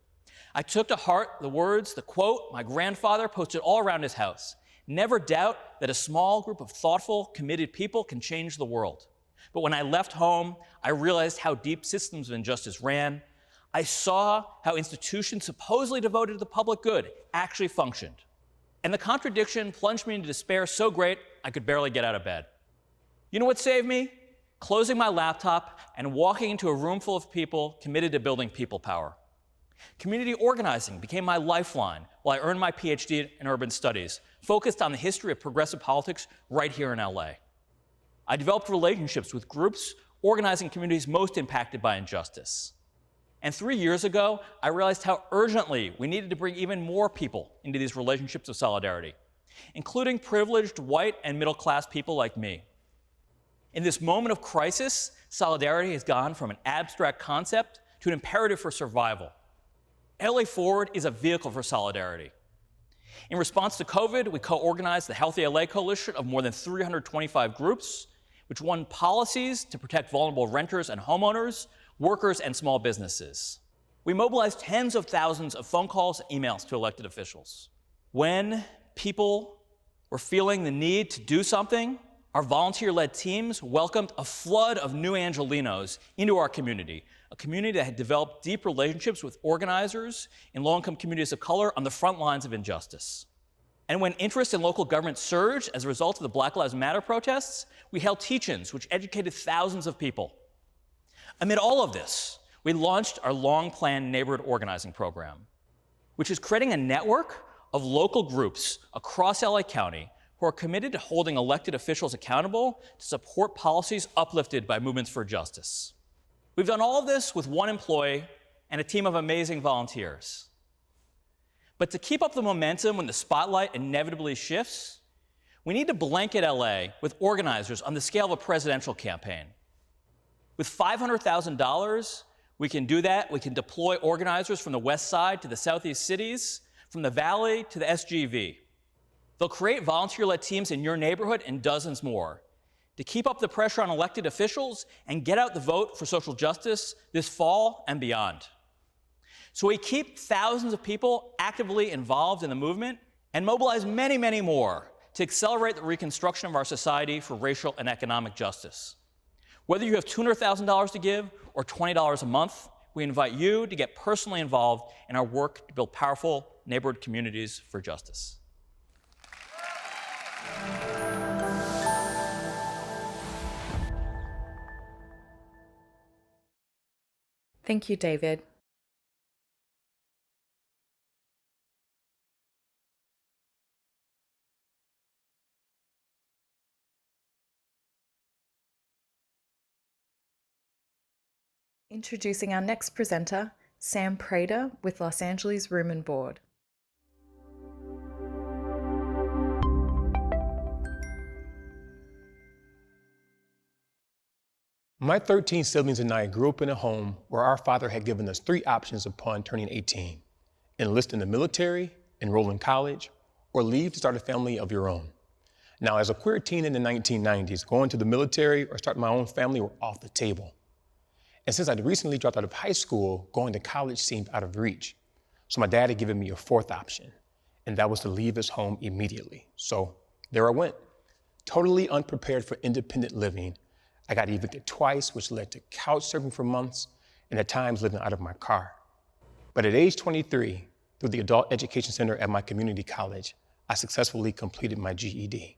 I took to heart the words, the quote my grandfather posted all around his house: "Never doubt that a small group of thoughtful, committed people can change the world." But when I left home, I realized how deep systems of injustice ran. I saw how institutions supposedly devoted to the public good actually functioned. And the contradiction plunged me into despair so great I could barely get out of bed. You know what saved me? Closing my laptop and walking into a room full of people committed to building people power. Community organizing became my lifeline while I earned my PhD in urban studies, focused on the history of progressive politics right here in LA. I developed relationships with groups organizing communities most impacted by injustice. And 3 years ago, I realized how urgently we needed to bring even more people into these relationships of solidarity, including privileged white and middle-class people like me. In this moment of crisis, solidarity has gone from an abstract concept to an imperative for survival. LA Forward is a vehicle for solidarity. In response to COVID, we co-organized the Healthy LA Coalition of more than 325 groups, which won policies to protect vulnerable renters and homeowners, workers, and small businesses. We mobilized tens of thousands of phone calls and emails to elected officials. When people were feeling the need to do something, Our volunteer-led teams welcomed a flood of new Angelinos into our community, a community that had developed deep relationships with organizers in low-income communities of color on the front lines of injustice. And when interest in local government surged as a result of the Black Lives Matter protests, we held teach-ins which educated thousands of people. Amid all of this, we launched our long-planned neighborhood organizing program, which is creating a network of local groups across LA County who are committed to holding elected officials accountable to support policies uplifted by movements for justice. We've done all of this with one employee and a team of amazing volunteers. But to keep up the momentum when the spotlight inevitably shifts, we need to blanket LA with organizers on the scale of a presidential campaign. With $500,000, we can do that. We can deploy organizers from the West Side to the Southeast cities, from the Valley to the SGV. They'll create volunteer-led teams in your neighborhood and dozens more to keep up the pressure on elected officials and get out the vote for social justice this fall and beyond. So we keep thousands of people actively involved in the movement and mobilize many, many more to accelerate the reconstruction of our society for racial and economic justice. Whether you have $200,000 to give or $20 a month, we invite you to get personally involved in our work to build powerful neighborhood communities for justice. Thank you, David. Introducing our next presenter, Sam Prater with Los Angeles Room and Board. My 13 siblings and I grew up in a home where our father had given us 3 options upon turning 18: enlist in the military, enroll in college, or leave to start a family of your own. Now, as a queer teen in the 1990s, going to the military or starting my own family were off the table. And since I'd recently dropped out of high school, going to college seemed out of reach. So my dad had given me a 4th option, and that was to leave his home immediately. So there I went, totally unprepared for independent living. I got evicted twice, which led to couch surfing for months, and at times living out of my car. But at age 23, through the Adult Education Center at my community college, I successfully completed my GED.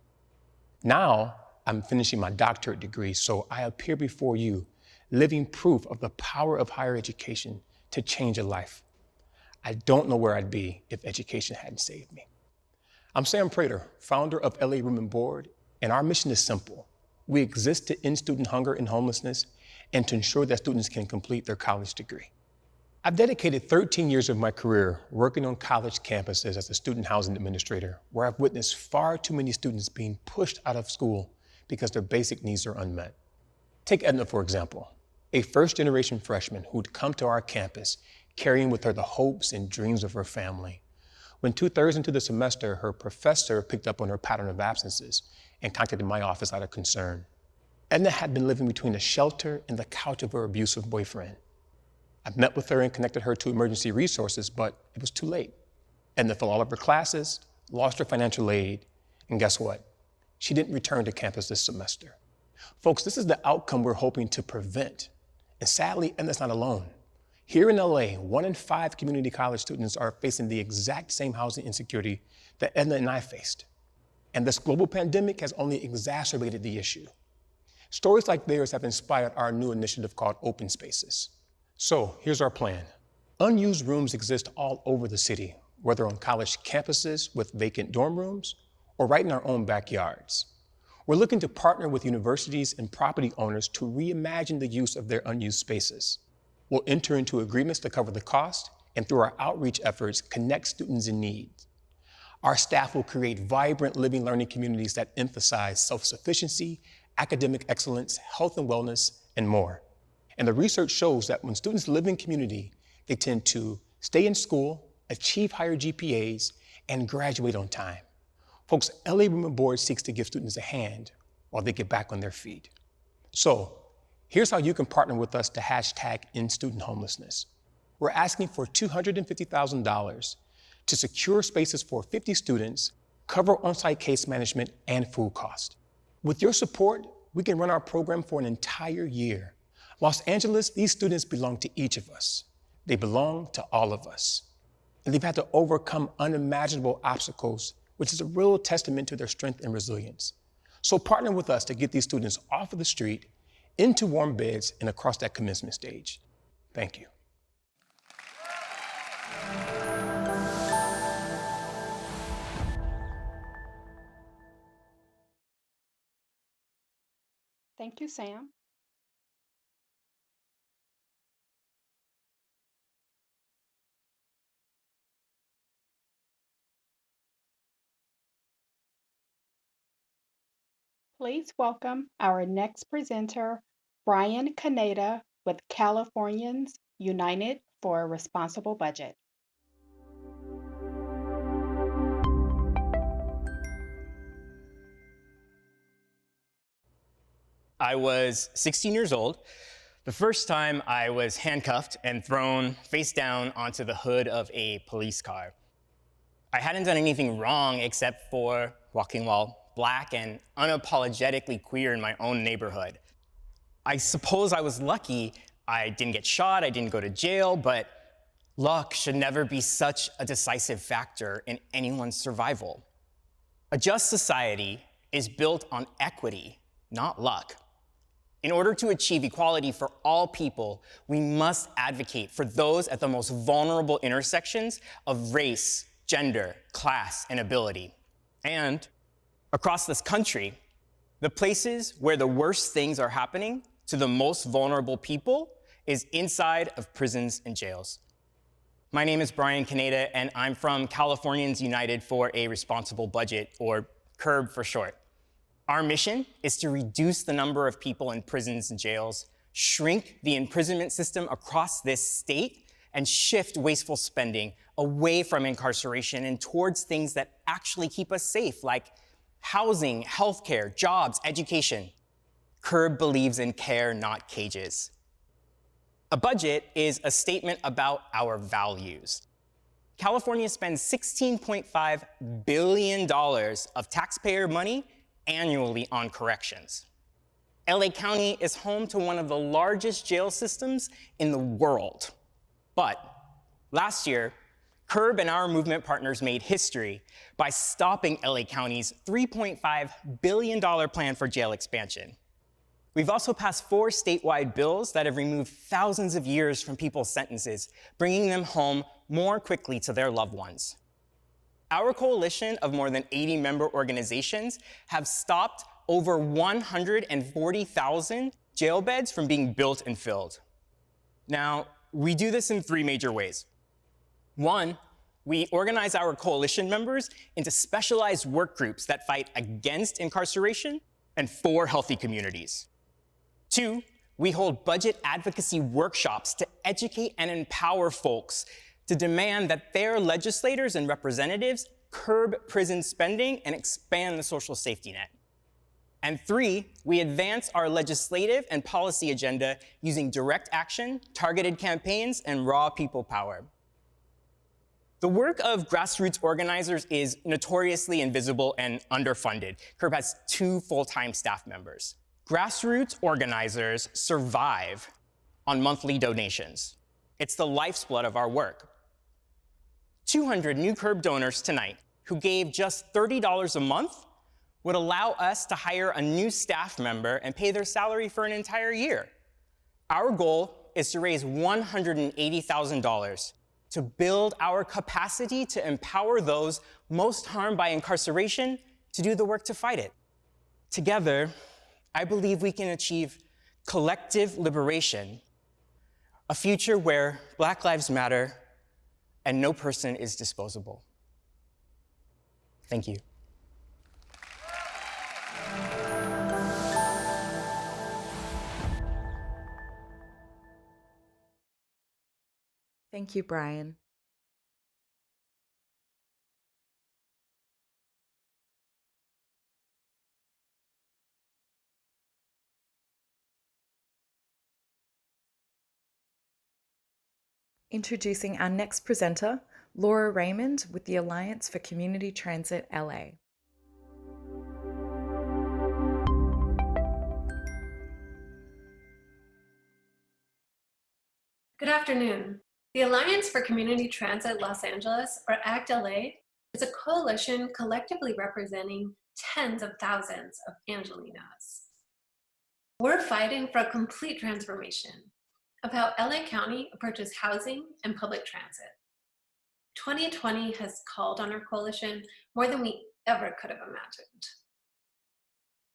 Now, I'm finishing my doctorate degree, so I appear before you, living proof of the power of higher education to change a life. I don't know where I'd be if education hadn't saved me. I'm Sam Prater, founder of LA Room and Board, and our mission is simple. We exist to end student hunger and homelessness and to ensure that students can complete their college degree. I've dedicated 13 years of my career working on college campuses as a student housing administrator, where I've witnessed far too many students being pushed out of school because their basic needs are unmet. Take Edna, for example, a first-generation freshman who'd come to our campus carrying with her the hopes and dreams of her family. When 2/3 into the semester, her professor picked up on her pattern of absences and contacted my office out of concern. Edna had been living between the shelter and the couch of her abusive boyfriend. I met with her and connected her to emergency resources, but it was too late. Edna fell all of her classes, lost her financial aid, and guess what? She didn't return to campus this semester. Folks, this is the outcome we're hoping to prevent. And sadly, Edna's not alone. Here in LA, 1 in 5 community college students are facing the exact same housing insecurity that Edna and I faced. And this global pandemic has only exacerbated the issue. Stories like theirs have inspired our new initiative called Open Spaces. So here's our plan. Unused rooms exist all over the city, whether on college campuses with vacant dorm rooms or right in our own backyards. We're looking to partner with universities and property owners to reimagine the use of their unused spaces. We'll enter into agreements to cover the cost, and through our outreach efforts, connect students in need. Our staff will create vibrant living learning communities that emphasize self-sufficiency, academic excellence, health and wellness, and more. And the research shows that when students live in community, they tend to stay in school, achieve higher GPAs, and graduate on time. Folks, LA Room and Board seeks to give students a hand while they get back on their feet. So, here's how you can partner with us to #end student homelessness. We're asking for $250,000 to secure spaces for 50 students, cover on-site case management and food costs. With your support, we can run our program for an entire year. Los Angeles, these students belong to each of us. They belong to all of us. And they've had to overcome unimaginable obstacles, which is a real testament to their strength and resilience. So partner with us to get these students off of the street, into warm beds, and across that commencement stage. Thank you. Thank you, Sam. Please welcome our next presenter, Brian Kaneda with Californians United for a Responsible Budget. I was 16 years old, the first time I was handcuffed and thrown face down onto the hood of a police car. I hadn't done anything wrong except for walking while Black and unapologetically queer in my own neighborhood. I suppose I was lucky. I didn't get shot, I didn't go to jail, but luck should never be such a decisive factor in anyone's survival. A just society is built on equity, not luck. In order to achieve equality for all people, we must advocate for those at the most vulnerable intersections of race, gender, class, and ability. And across this country, the places where the worst things are happening to the most vulnerable people is inside of prisons and jails. My name is Brian Kaneda, and I'm from Californians United for a Responsible Budget, or CURB for short. Our mission is to reduce the number of people in prisons and jails, shrink the imprisonment system across this state, and shift wasteful spending away from incarceration and towards things that actually keep us safe, like housing, healthcare, jobs, education. CURB believes in care, not cages. A budget is a statement about our values. California spends $16.5 billion of taxpayer money annually on corrections. LA County is home to one of the largest jail systems in the world. But last year, CURB and our movement partners made history by stopping LA County's $3.5 billion plan for jail expansion. We've also passed 4 statewide bills that have removed thousands of years from people's sentences, bringing them home more quickly to their loved ones. Our coalition of more than 80 member organizations have stopped over 140,000 jail beds from being built and filled. Now, we do this in 3 major ways. 1, we organize our coalition members into specialized work groups that fight against incarceration and for healthy communities. 2, we hold budget advocacy workshops to educate and empower folks to demand that their legislators and representatives curb prison spending and expand the social safety net. And 3, we advance our legislative and policy agenda using direct action, targeted campaigns, and raw people power. The work of grassroots organizers is notoriously invisible and underfunded. CURB has 2 full-time staff members. Grassroots organizers survive on monthly donations. It's the lifeblood of our work. 200 new CURB donors tonight who gave just $30 a month would allow us to hire a new staff member and pay their salary for an entire year. Our goal is to raise $180,000 to build our capacity to empower those most harmed by incarceration to do the work to fight it. Together, I believe we can achieve collective liberation, a future where Black lives matter and no person is disposable. Thank you. Thank you, Brian. Introducing our next presenter, Laura Raymond with the Alliance for Community Transit LA. Good afternoon. The Alliance for Community Transit Los Angeles, or ACT-LA, is a coalition collectively representing tens of thousands of Angelenos. We're fighting for a complete transformation of how LA County approaches housing and public transit. 2020 has called on our coalition more than we ever could have imagined.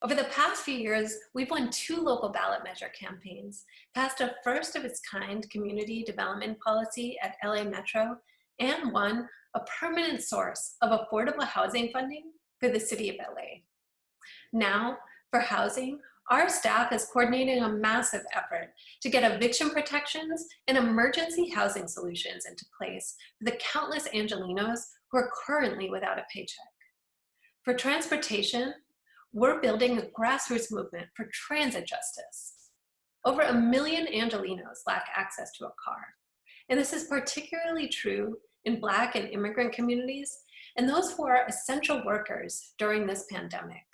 Over the past few years, we've won 2 local ballot measure campaigns, passed a first of its kind community development policy at LA Metro, and won a permanent source of affordable housing funding for the city of LA. Now, for housing, our staff is coordinating a massive effort to get eviction protections and emergency housing solutions into place for the countless Angelenos who are currently without a paycheck. For transportation, we're building a grassroots movement for transit justice. Over 1 million Angelenos lack access to a car, and this is particularly true in Black and immigrant communities and those who are essential workers during this pandemic.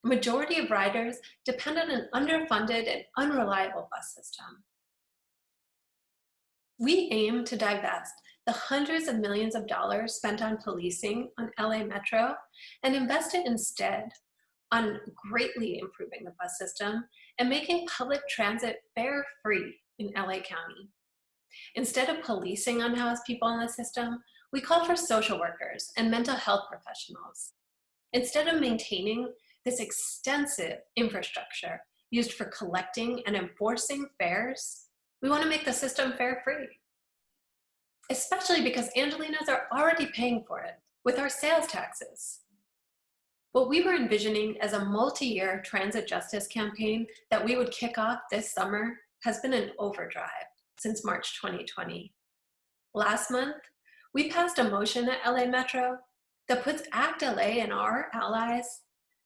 A majority of riders depend on an underfunded and unreliable bus system. We aim to divest the hundreds of millions of dollars spent on policing on LA Metro and invest it instead on greatly improving the bus system and making public transit fare-free in LA County. Instead of policing unhoused people in the system, we call for social workers and mental health professionals. Instead of maintaining this extensive infrastructure used for collecting and enforcing fares, we want to make the system fare-free. Especially because Angelenos are already paying for it with our sales taxes. What we were envisioning as a multi-year transit justice campaign that we would kick off this summer has been in overdrive since March 2020. Last month, we passed a motion at LA Metro that puts ACT-LA and our allies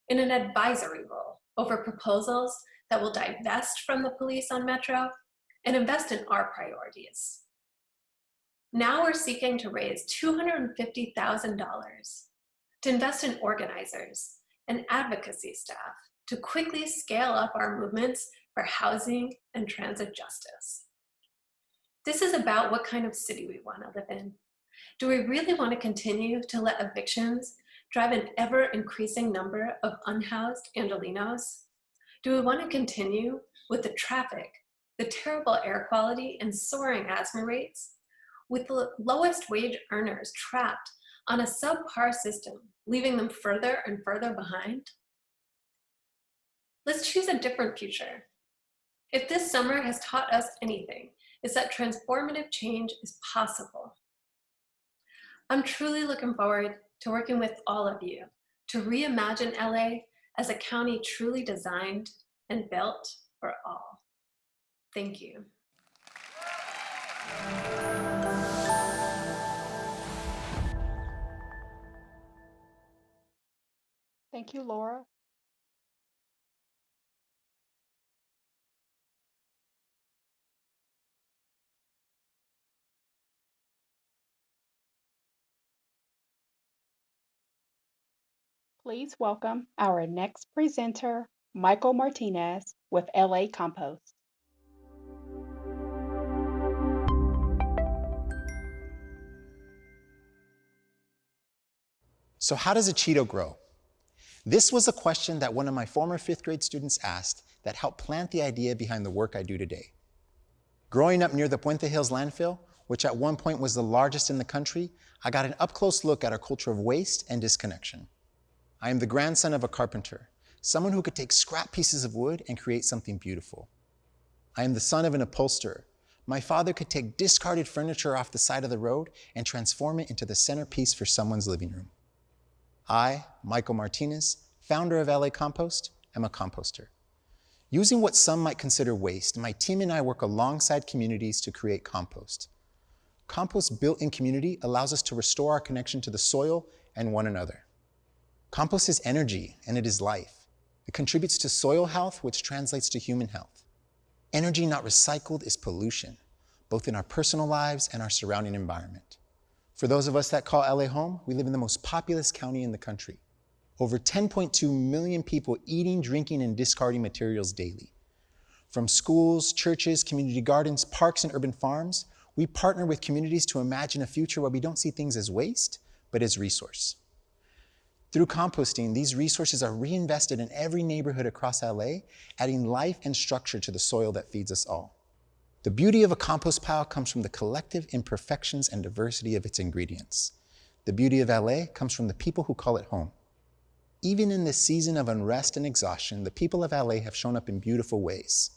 in an advisory role over proposals that will divest from the police on Metro and invest in our priorities. Now we're seeking to raise $250,000 to invest in organizers and advocacy staff to quickly scale up our movements for housing and transit justice. This is about what kind of city we want to live in. Do we really want to continue to let evictions drive an ever-increasing number of unhoused Angelenos? Do we want to continue with the traffic, the terrible air quality, and soaring asthma rates, with the lowest wage earners trapped on a subpar system, leaving them further and further behind? Let's choose a different future. If this summer has taught us anything, it's that transformative change is possible. I'm truly looking forward to working with all of you to reimagine LA as a county truly designed and built for all. Thank you. Thank you, Laura. Please welcome our next presenter, Michael Martinez with LA Compost. So how does a Cheeto grow? This was a question that one of my former 5th grade students asked that helped plant the idea behind the work I do today. Growing up near the Puente Hills landfill, which at one point was the largest in the country, I got an up-close look at our culture of waste and disconnection. I am the grandson of a carpenter, someone who could take scrap pieces of wood and create something beautiful. I am the son of an upholsterer. My father could take discarded furniture off the side of the road and transform it into the centerpiece for someone's living room. I, Michael Martinez, founder of LA Compost, am a composter. Using what some might consider waste, my team and I work alongside communities to create compost. Compost built in community allows us to restore our connection to the soil and one another. Compost is energy and it is life. It contributes to soil health, which translates to human health. Energy not recycled is pollution, both in our personal lives and our surrounding environment. For those of us that call LA home, we live in the most populous county in the country. Over 10.2 million people eating, drinking, and discarding materials daily. From schools, churches, community gardens, parks, and urban farms, we partner with communities to imagine a future where we don't see things as waste, but as resource. Through composting, these resources are reinvested in every neighborhood across LA, adding life and structure to the soil that feeds us all. The beauty of a compost pile comes from the collective imperfections and diversity of its ingredients. The beauty of LA comes from the people who call it home. Even in this season of unrest and exhaustion, the people of LA have shown up in beautiful ways.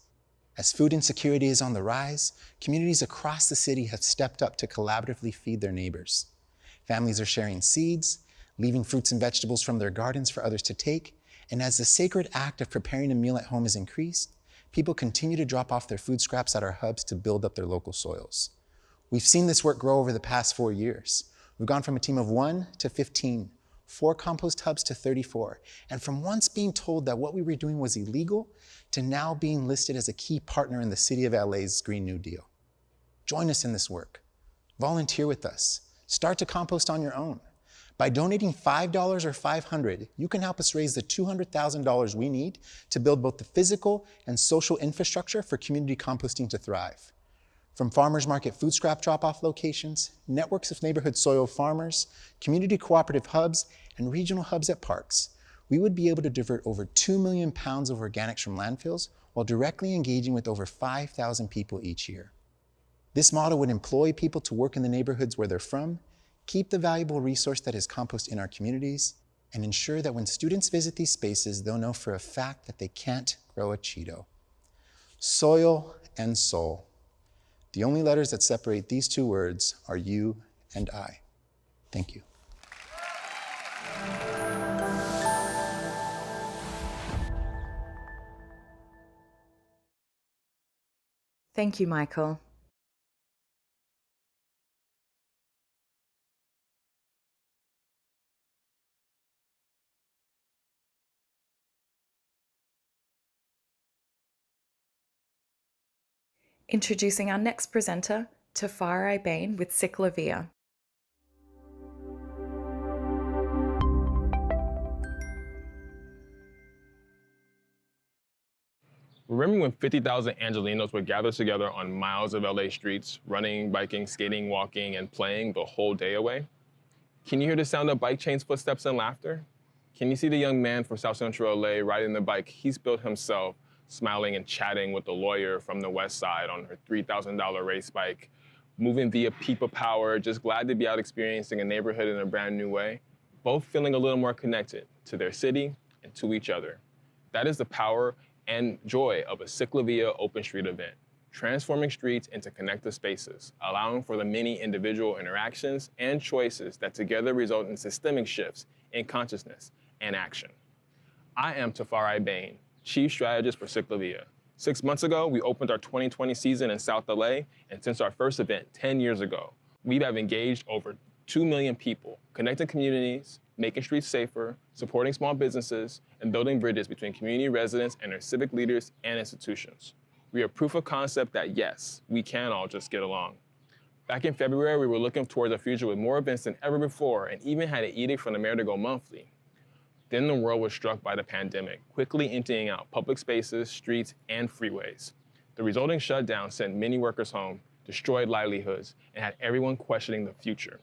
As food insecurity is on the rise, communities across the city have stepped up to collaboratively feed their neighbors. Families are sharing seeds, leaving fruits and vegetables from their gardens for others to take, and as the sacred act of preparing a meal at home is increased, people continue to drop off their food scraps at our hubs to build up their local soils. We've seen this work grow over the past 4 years. We've gone from a team of 1 to 15, 4 compost hubs to 34, and from once being told that what we were doing was illegal to now being listed as a key partner in the City of LA's Green New Deal. Join us in this work. Volunteer with us. Start to compost on your own. By donating $5 or $500, you can help us raise the $200,000 we need to build both the physical and social infrastructure for community composting to thrive. From farmers market food scrap drop-off locations, networks of neighborhood soil farmers, community cooperative hubs, and regional hubs at parks, we would be able to divert over 2 million pounds of organics from landfills while directly engaging with over 5,000 people each year. This model would employ people to work in the neighborhoods where they're from, keep the valuable resource that is compost in our communities, and ensure that when students visit these spaces, they'll know for a fact that they can't grow a Cheeto. Soil and soul. The only letters that separate these two words are you and I. Thank you. Thank you, Michael. Introducing our next presenter, Tafari Bain with Cyclovia. Remember when 50,000 Angelenos would gather together on miles of LA streets, running, biking, skating, walking, and playing the whole day away? Can you hear the sound of bike chains, footsteps, and laughter? Can you see the young man from South Central LA riding the bike he's built himself, smiling and chatting with the lawyer from the West Side on her $3,000 race bike, moving via people power, just glad to be out experiencing a neighborhood in a brand new way, both feeling a little more connected to their city and to each other. That is the power and joy of a Cyclovia open street event, transforming streets into connected spaces, allowing for the many individual interactions and choices that together result in systemic shifts in consciousness and action. I am Tafari Bain, Chief Strategist for Cyclovia. 6 months ago, we opened our 2020 season in South LA, and since our first event 10 years ago, we have engaged over 2 million people, connecting communities, making streets safer, supporting small businesses, and building bridges between community residents and their civic leaders and institutions. We are proof of concept that yes, we can all just get along. Back in February, we were looking towards a future with more events than ever before and even had an edict from the mayor to go monthly. Then the world was struck by the pandemic, quickly emptying out public spaces, streets, and freeways. The resulting shutdown sent many workers home, destroyed livelihoods, and had everyone questioning the future.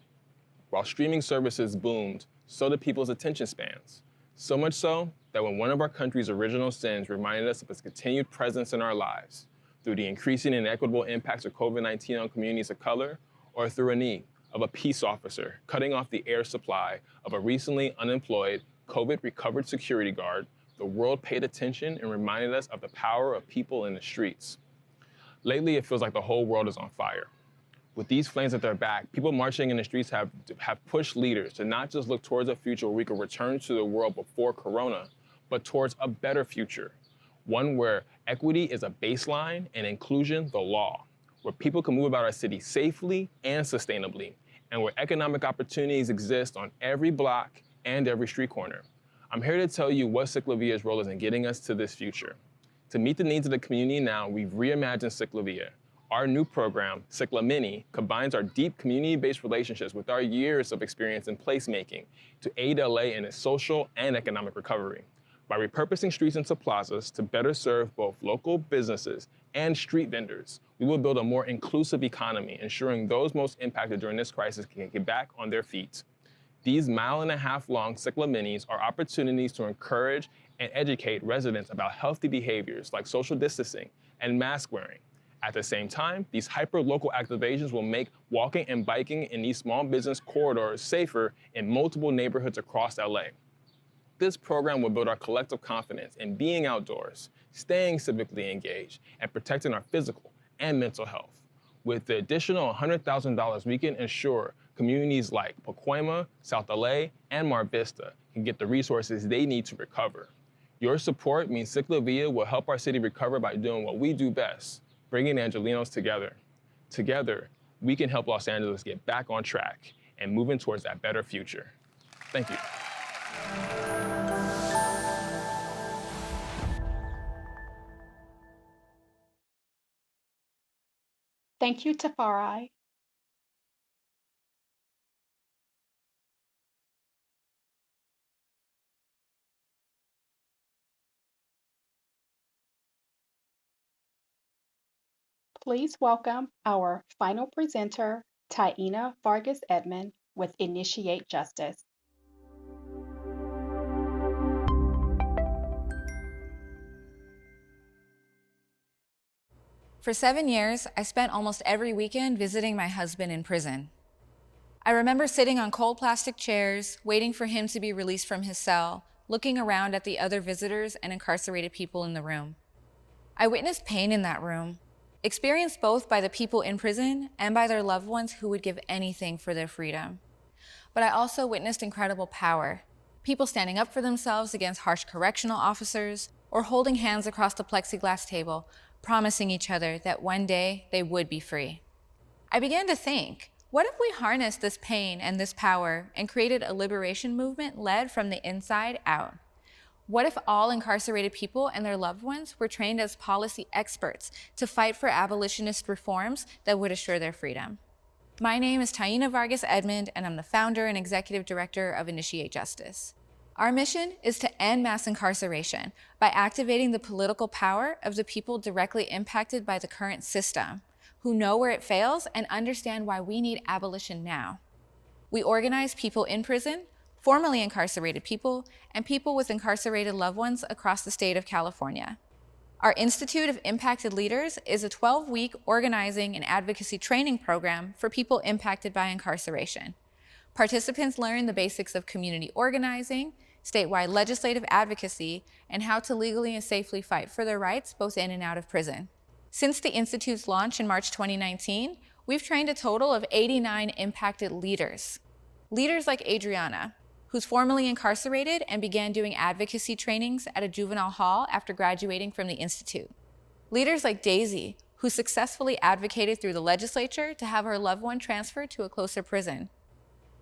While streaming services boomed, so did people's attention spans. So much so that when one of our country's original sins reminded us of its continued presence in our lives, through the increasing inequitable impacts of COVID-19 on communities of color, or through a need of a peace officer cutting off the air supply of a recently unemployed COVID-recovered security guard, the world paid attention and reminded us of the power of people in the streets. Lately, it feels like the whole world is on fire. With these flames at their back, people marching in the streets have pushed leaders to not just look towards a future where we could return to the world before Corona, but towards a better future. One where equity is a baseline and inclusion the law, where people can move about our city safely and sustainably, and where economic opportunities exist on every block and every street corner. I'm here to tell you what Cyclovia's role is in getting us to this future. To meet the needs of the community now, we've reimagined Cyclovia. Our new program, Cyclamini, combines our deep community-based relationships with our years of experience in placemaking to aid LA in its social and economic recovery. By repurposing streets into plazas to better serve both local businesses and street vendors, we will build a more inclusive economy, ensuring those most impacted during this crisis can get back on their feet. These mile-and-a-half-long cycla minis are opportunities to encourage and educate residents about healthy behaviors like social distancing and mask wearing. At the same time, these hyper-local activations will make walking and biking in these small business corridors safer in multiple neighborhoods across LA. This program will build our collective confidence in being outdoors, staying civically engaged, and protecting our physical and mental health. With the additional $100,000, we can ensure communities like Pacoima, South LA, and Mar Vista can get the resources they need to recover. Your support means Ciclavia will help our city recover by doing what we do best, bringing Angelenos together. Together, we can help Los Angeles get back on track and moving towards that better future. Thank you. Thank you, Tafari. Please welcome our final presenter, Taina Vargas-Edmond with Initiate Justice. For 7 years, I spent almost every weekend visiting my husband in prison. I remember sitting on cold plastic chairs, waiting for him to be released from his cell, looking around at the other visitors and incarcerated people in the room. I witnessed pain in that room, experienced both by the people in prison and by their loved ones who would give anything for their freedom. But I also witnessed incredible power, people standing up for themselves against harsh correctional officers or holding hands across the plexiglass table, promising each other that one day they would be free. I began to think, what if we harnessed this pain and this power and created a liberation movement led from the inside out? What if all incarcerated people and their loved ones were trained as policy experts to fight for abolitionist reforms that would assure their freedom? My name is Taina Vargas-Edmond, and I'm the founder and executive director of Initiate Justice. Our mission is to end mass incarceration by activating the political power of the people directly impacted by the current system, who know where it fails and understand why we need abolition now. We organize people in prison, formerly incarcerated people, and people with incarcerated loved ones across the state of California. Our Institute of Impacted Leaders is a 12-week organizing and advocacy training program for people impacted by incarceration. Participants learn the basics of community organizing, statewide legislative advocacy, and how to legally and safely fight for their rights both in and out of prison. Since the Institute's launch in March 2019, we've trained a total of 89 impacted leaders. Leaders like Adriana, who's formerly incarcerated and began doing advocacy trainings at a juvenile hall after graduating from the Institute. Leaders like Daisy, who successfully advocated through the legislature to have her loved one transferred to a closer prison.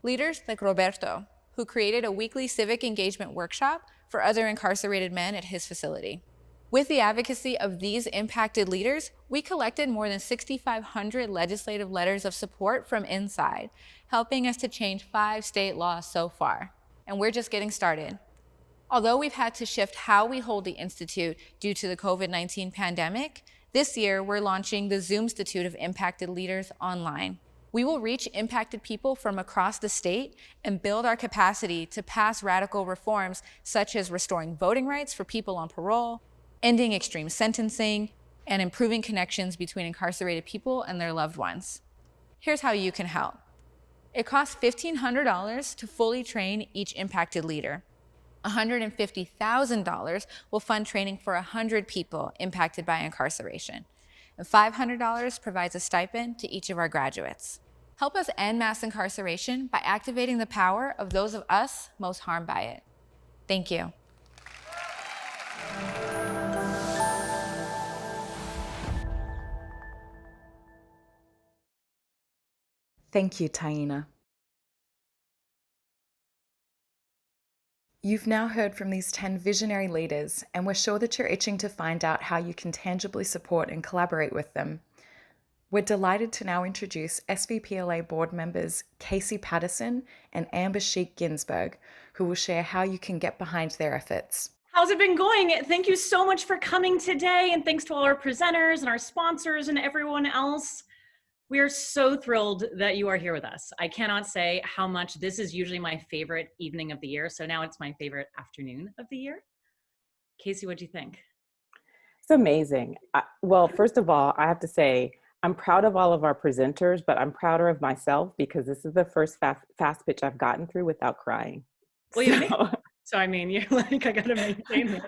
Leaders like Roberto, who created a weekly civic engagement workshop for other incarcerated men at his facility. With the advocacy of these impacted leaders, we collected more than 6,500 legislative letters of support from inside, helping us to change 5 state laws so far. And we're just getting started. Although we've had to shift how we hold the Institute due to the COVID-19 pandemic, this year we're launching the Zoomstitute of Impacted Leaders online. We will reach impacted people from across the state and build our capacity to pass radical reforms such as restoring voting rights for people on parole, ending extreme sentencing, and improving connections between incarcerated people and their loved ones. Here's how you can help. It costs $1,500 to fully train each impacted leader. $150,000 will fund training for 100 people impacted by incarceration. And $500 provides a stipend to each of our graduates. Help us end mass incarceration by activating the power of those of us most harmed by it. Thank you. Thank you, Taina. You've now heard from these 10 visionary leaders, and we're sure that you're itching to find out how you can tangibly support and collaborate with them. We're delighted to now introduce SVPLA board members Casey Patterson and Amber Sheik Ginsberg, who will share how you can get behind their efforts. How's it been going? Thank you so much for coming today, and thanks to all our presenters and our sponsors and everyone else. We are so thrilled that you are here with us. I cannot say how much this is usually my favorite evening of the year, so now it's my favorite afternoon of the year. Casey, what do you think? It's amazing. Well, first of all, I have to say, I'm proud of all of our presenters, but I'm prouder of myself because this is the first fast pitch I've gotten through without crying. Well, so I mean, you're like, I gotta maintain this.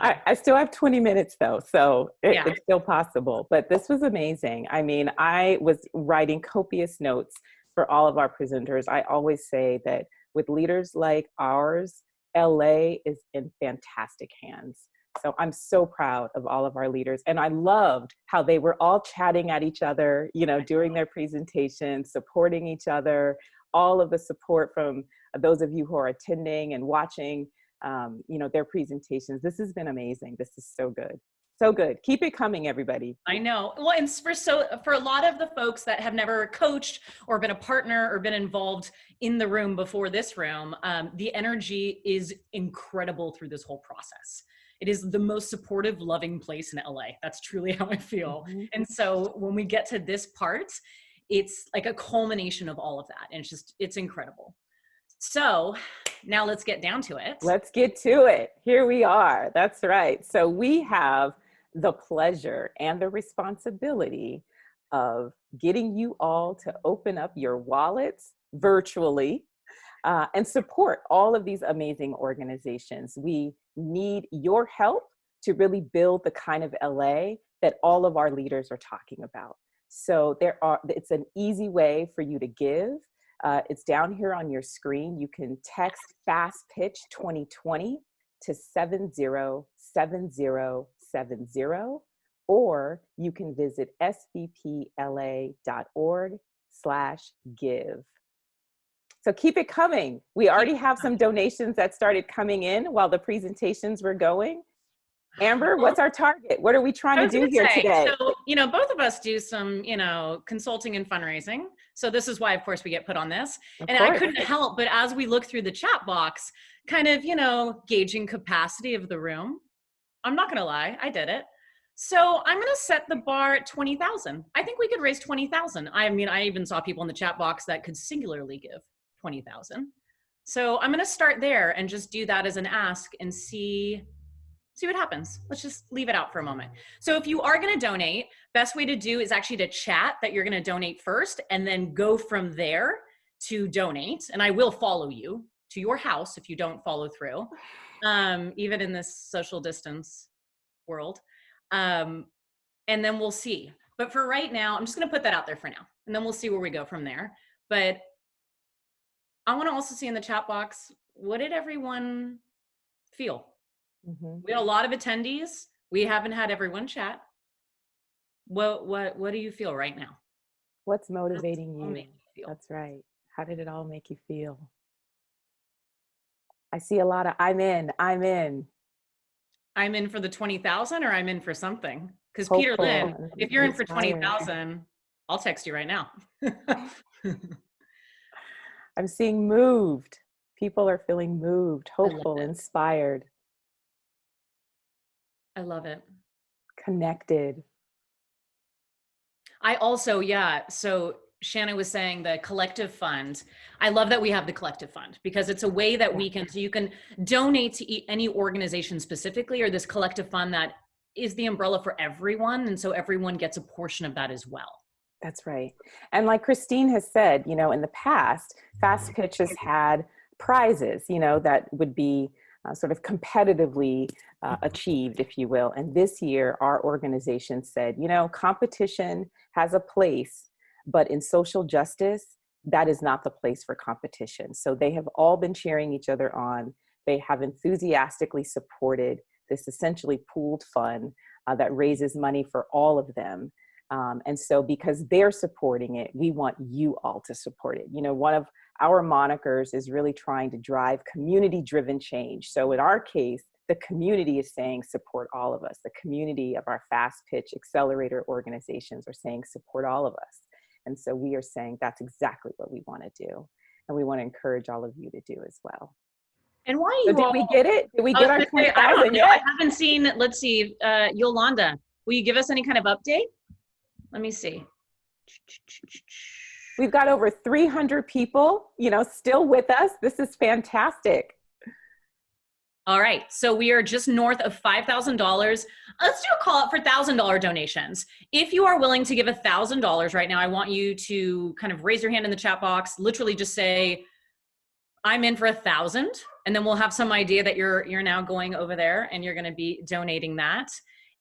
I still have 20 minutes though, so it's still possible, but this was amazing. I mean, I was writing copious notes for all of our presenters. I always say that with leaders like ours, LA is in fantastic hands. So I'm so proud of all of our leaders. And I loved how they were all chatting at each other, you know, during their presentations, supporting each other, all of the support from those of you who are attending and watching, you know, their presentations. This has been amazing. This is so good. So good. Keep it coming, everybody. I know. Well, and for a lot of the folks that have never coached or been a partner or been involved in the room before this room, the energy is incredible through this whole process. It is the most supportive, loving place in LA. That's truly how I feel. Mm-hmm. And so when we get to this part, it's like a culmination of all of that. And it's incredible. So now let's get down to it. Let's get to it. Here we are. That's right. So we have the pleasure and the responsibility of getting you all to open up your wallets virtually and support all of these amazing organizations. We need your help to really build the kind of LA that all of our leaders are talking about. So it's an easy way for you to give. It's down here on your screen. You can text Fast Pitch 2020 to 707070, or you can visit svpla.org/give. So keep it coming. We already have some donations that started coming in while the presentations were going. Amber, what's our target? What are we trying to do here today? So, you know, both of us do some, you know, consulting and fundraising. So this is why, of course, we get put on this. I couldn't help, but as we look through the chat box, kind of, you know, gauging capacity of the room. I'm not going to lie, I did it. So I'm going to set the bar at 20,000. I think we could raise 20,000. I mean, I even saw people in the chat box that could singularly give 20,000. So I'm going to start there and just do that as an ask and see what happens. Let's just leave it out for a moment. So if you are going to donate, best way to do is actually to chat that you're going to donate first and then go from there to donate. And I will follow you to your house if you don't follow through, even in this social distance world. And then we'll see. But for right now, I'm just going to put that out there for now. And then we'll see where we go from there. But I want to also see in the chat box, what did everyone feel? Mm-hmm. We had a lot of attendees. We haven't had everyone chat. What do you feel right now? What's motivating you? That's right. How did it all make you feel? I see a lot of I'm in. I'm in for the 20,000, or I'm in for something. Because Peter Lynn, if you're in for 20,000, I'll text you right now. I'm seeing moved. People are feeling moved, hopeful, inspired. I love it. Connected. I also, so Shannon was saying the collective fund. I love that we have the collective fund because it's a way that you can donate to any organization specifically, or this collective fund that is the umbrella for everyone. And so everyone gets a portion of that as well. That's right. And like Christine has said, you know, in the past, Fast Pitch has had prizes, you know, that would be sort of competitively achieved, if you will. And this year, our organization said, you know, competition has a place, but in social justice, that is not the place for competition. So they have all been cheering each other on. They have enthusiastically supported this essentially pooled fund that raises money for all of them. And so because they're supporting it, we want you all to support it. You know, one of our monikers is really trying to drive community-driven change. So in our case, the community is saying support all of us. The community of our Fast Pitch Accelerator organizations are saying support all of us. And so we are saying that's exactly what we want to do. And we want to encourage all of you to do as well. And why So you did all, we get it? Did we I get was our gonna say, 20,000 I don't know. yet? I haven't seen, let's see, Yolanda, will you give us any kind of update? Let me see. We've got over 300 people, still with us. This is fantastic. All right, so we are just north of $5,000. Let's do a call out for $1,000 donations. If you are willing to give $1,000 right now, I want you to kind of raise your hand in the chat box, literally just say, I'm in for 1,000, and then we'll have some idea that you're now going over there and you're gonna be donating that.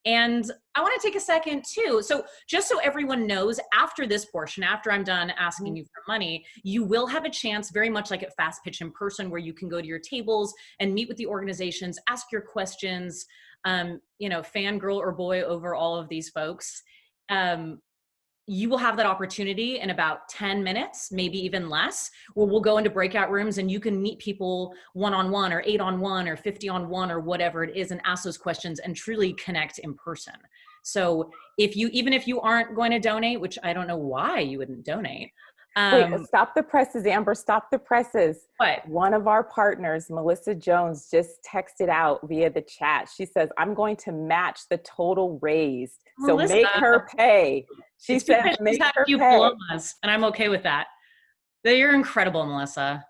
And I wanna take a second too. So just so everyone knows, after this portion, after I'm done asking you for money, you will have a chance, very much like at Fast Pitch in person, where you can go to your tables and meet with the organizations, ask your questions, fangirl or boy over all of these folks. You will have that opportunity in about 10 minutes, maybe even less, where we'll go into breakout rooms and you can meet people one-on-one or 8-on-1 or 50-on-1 or whatever it is and ask those questions and truly connect in person. So even if you aren't going to donate, which I don't know why you wouldn't donate. Wait, stop the presses, Amber, stop the presses. What? One of our partners, Melissa Jones, just texted out via the chat. She says, I'm going to match the total raised. So Melissa, make her pay. She said, make her pay. Diplomas, and I'm okay with that. You're incredible, Melissa.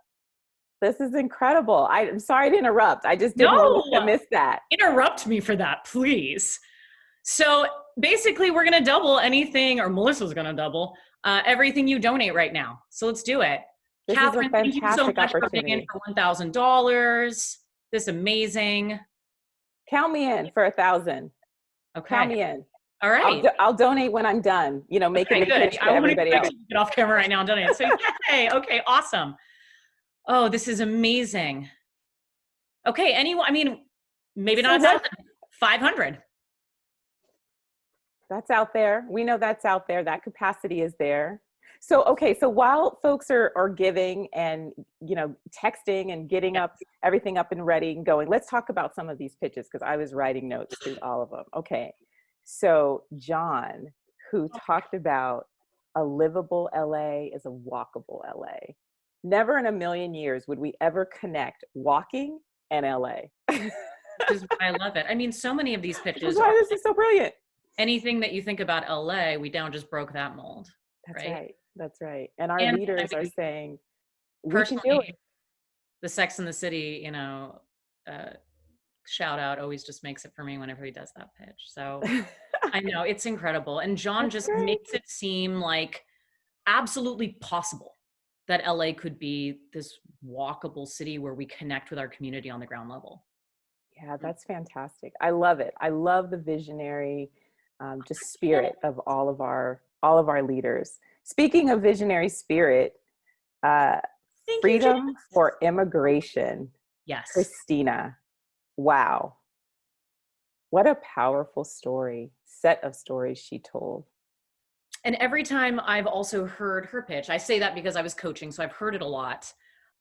This is incredible. I'm sorry to interrupt. I just didn't want to miss that. Interrupt me for that, please. So basically, we're going to double anything, or Melissa's going to double everything you donate right now. So let's do it. This Catherine, is a fantastic thank you so much for being in opportunity. for $1,000. This is amazing. Count me in for 1,000. Okay. Count me in. All right. I'll donate when I'm done, making the pitch to I want everybody else. to get off camera right now and donate. So yay, okay, awesome. Oh, this is amazing. Okay, maybe not 1,000, 500. That's out there. We know that's out there. That capacity is there. So, okay. So while folks are giving and, texting and getting everything up and ready and going, let's talk about some of these pitches, because I was writing notes through all of them. Okay. So John, who talked about a livable LA is a walkable LA. Never in a million years would we ever connect walking and LA. This is why I love it. So many of these pitches. That's why this is so brilliant. Anything that you think about LA, we now just broke that mold. That's right. That's right. And our leaders are saying, we can do it. The Sex and the City, shout out always just makes it for me whenever he does that pitch. So I know it's incredible. And John just makes it seem like absolutely possible that LA could be this walkable city where we connect with our community on the ground level. Yeah, that's fantastic. I love it. I love the visionary just spirit of all of our leaders. Speaking of visionary spirit, freedom for immigration. Yes. Christina. Wow. What a powerful set of stories she told. And every time I've also heard her pitch, I say that because I was coaching, so I've heard it a lot.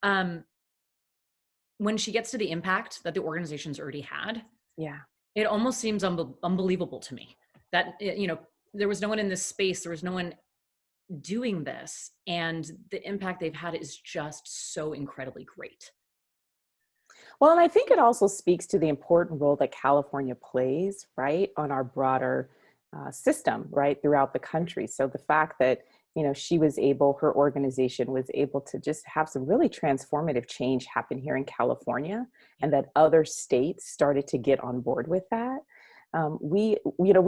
When she gets to the impact that the organization's already had, it almost seems unbelievable to me that, there was no one in this space, there was no one doing this, and the impact they've had is just so incredibly great. Well, and I think it also speaks to the important role that California plays, right, on our broader system, right, throughout the country. So the fact that, her organization was able to just have some really transformative change happen here in California, and that other states started to get on board with that. We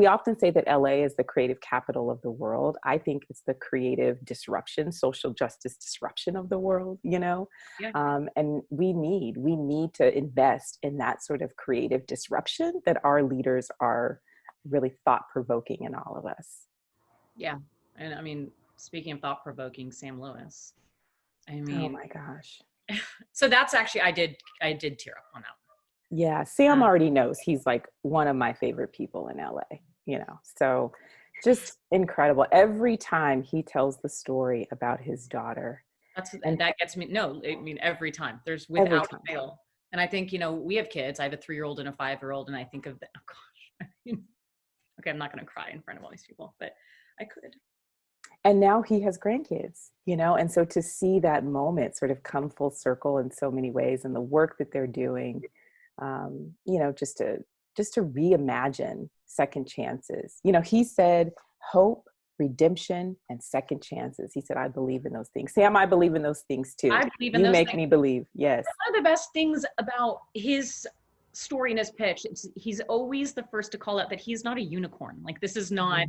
often say that LA is the creative capital of the world. I think it's the creative disruption, social justice disruption of the world, and we need to invest in that sort of creative disruption that our leaders are really thought-provoking in all of us. Yeah. And speaking of thought-provoking, Sam Lewis. Oh my gosh. So that's actually, I did tear up on that one. Yeah, Sam already knows he's like one of my favorite people in LA, so just incredible. Every time he tells the story about his daughter. That gets me, every time. There's without fail. And I think, we have kids. I have a 3-year-old and a 5-year-old, and I think of that. Oh gosh. Okay, I'm not going to cry in front of all these people, but I could. And now he has grandkids, you know, and so to see that moment sort of come full circle in so many ways, and the work that they're doing, you know, just to reimagine second chances. You know, he said hope, redemption, and second chances. He said, I believe in those things. Sam, I believe in those things too. I believe in you those make things. me believe. Yes. One of the best things about his story and his pitch, he's always the first to call out that he's not a unicorn. Like, this is not,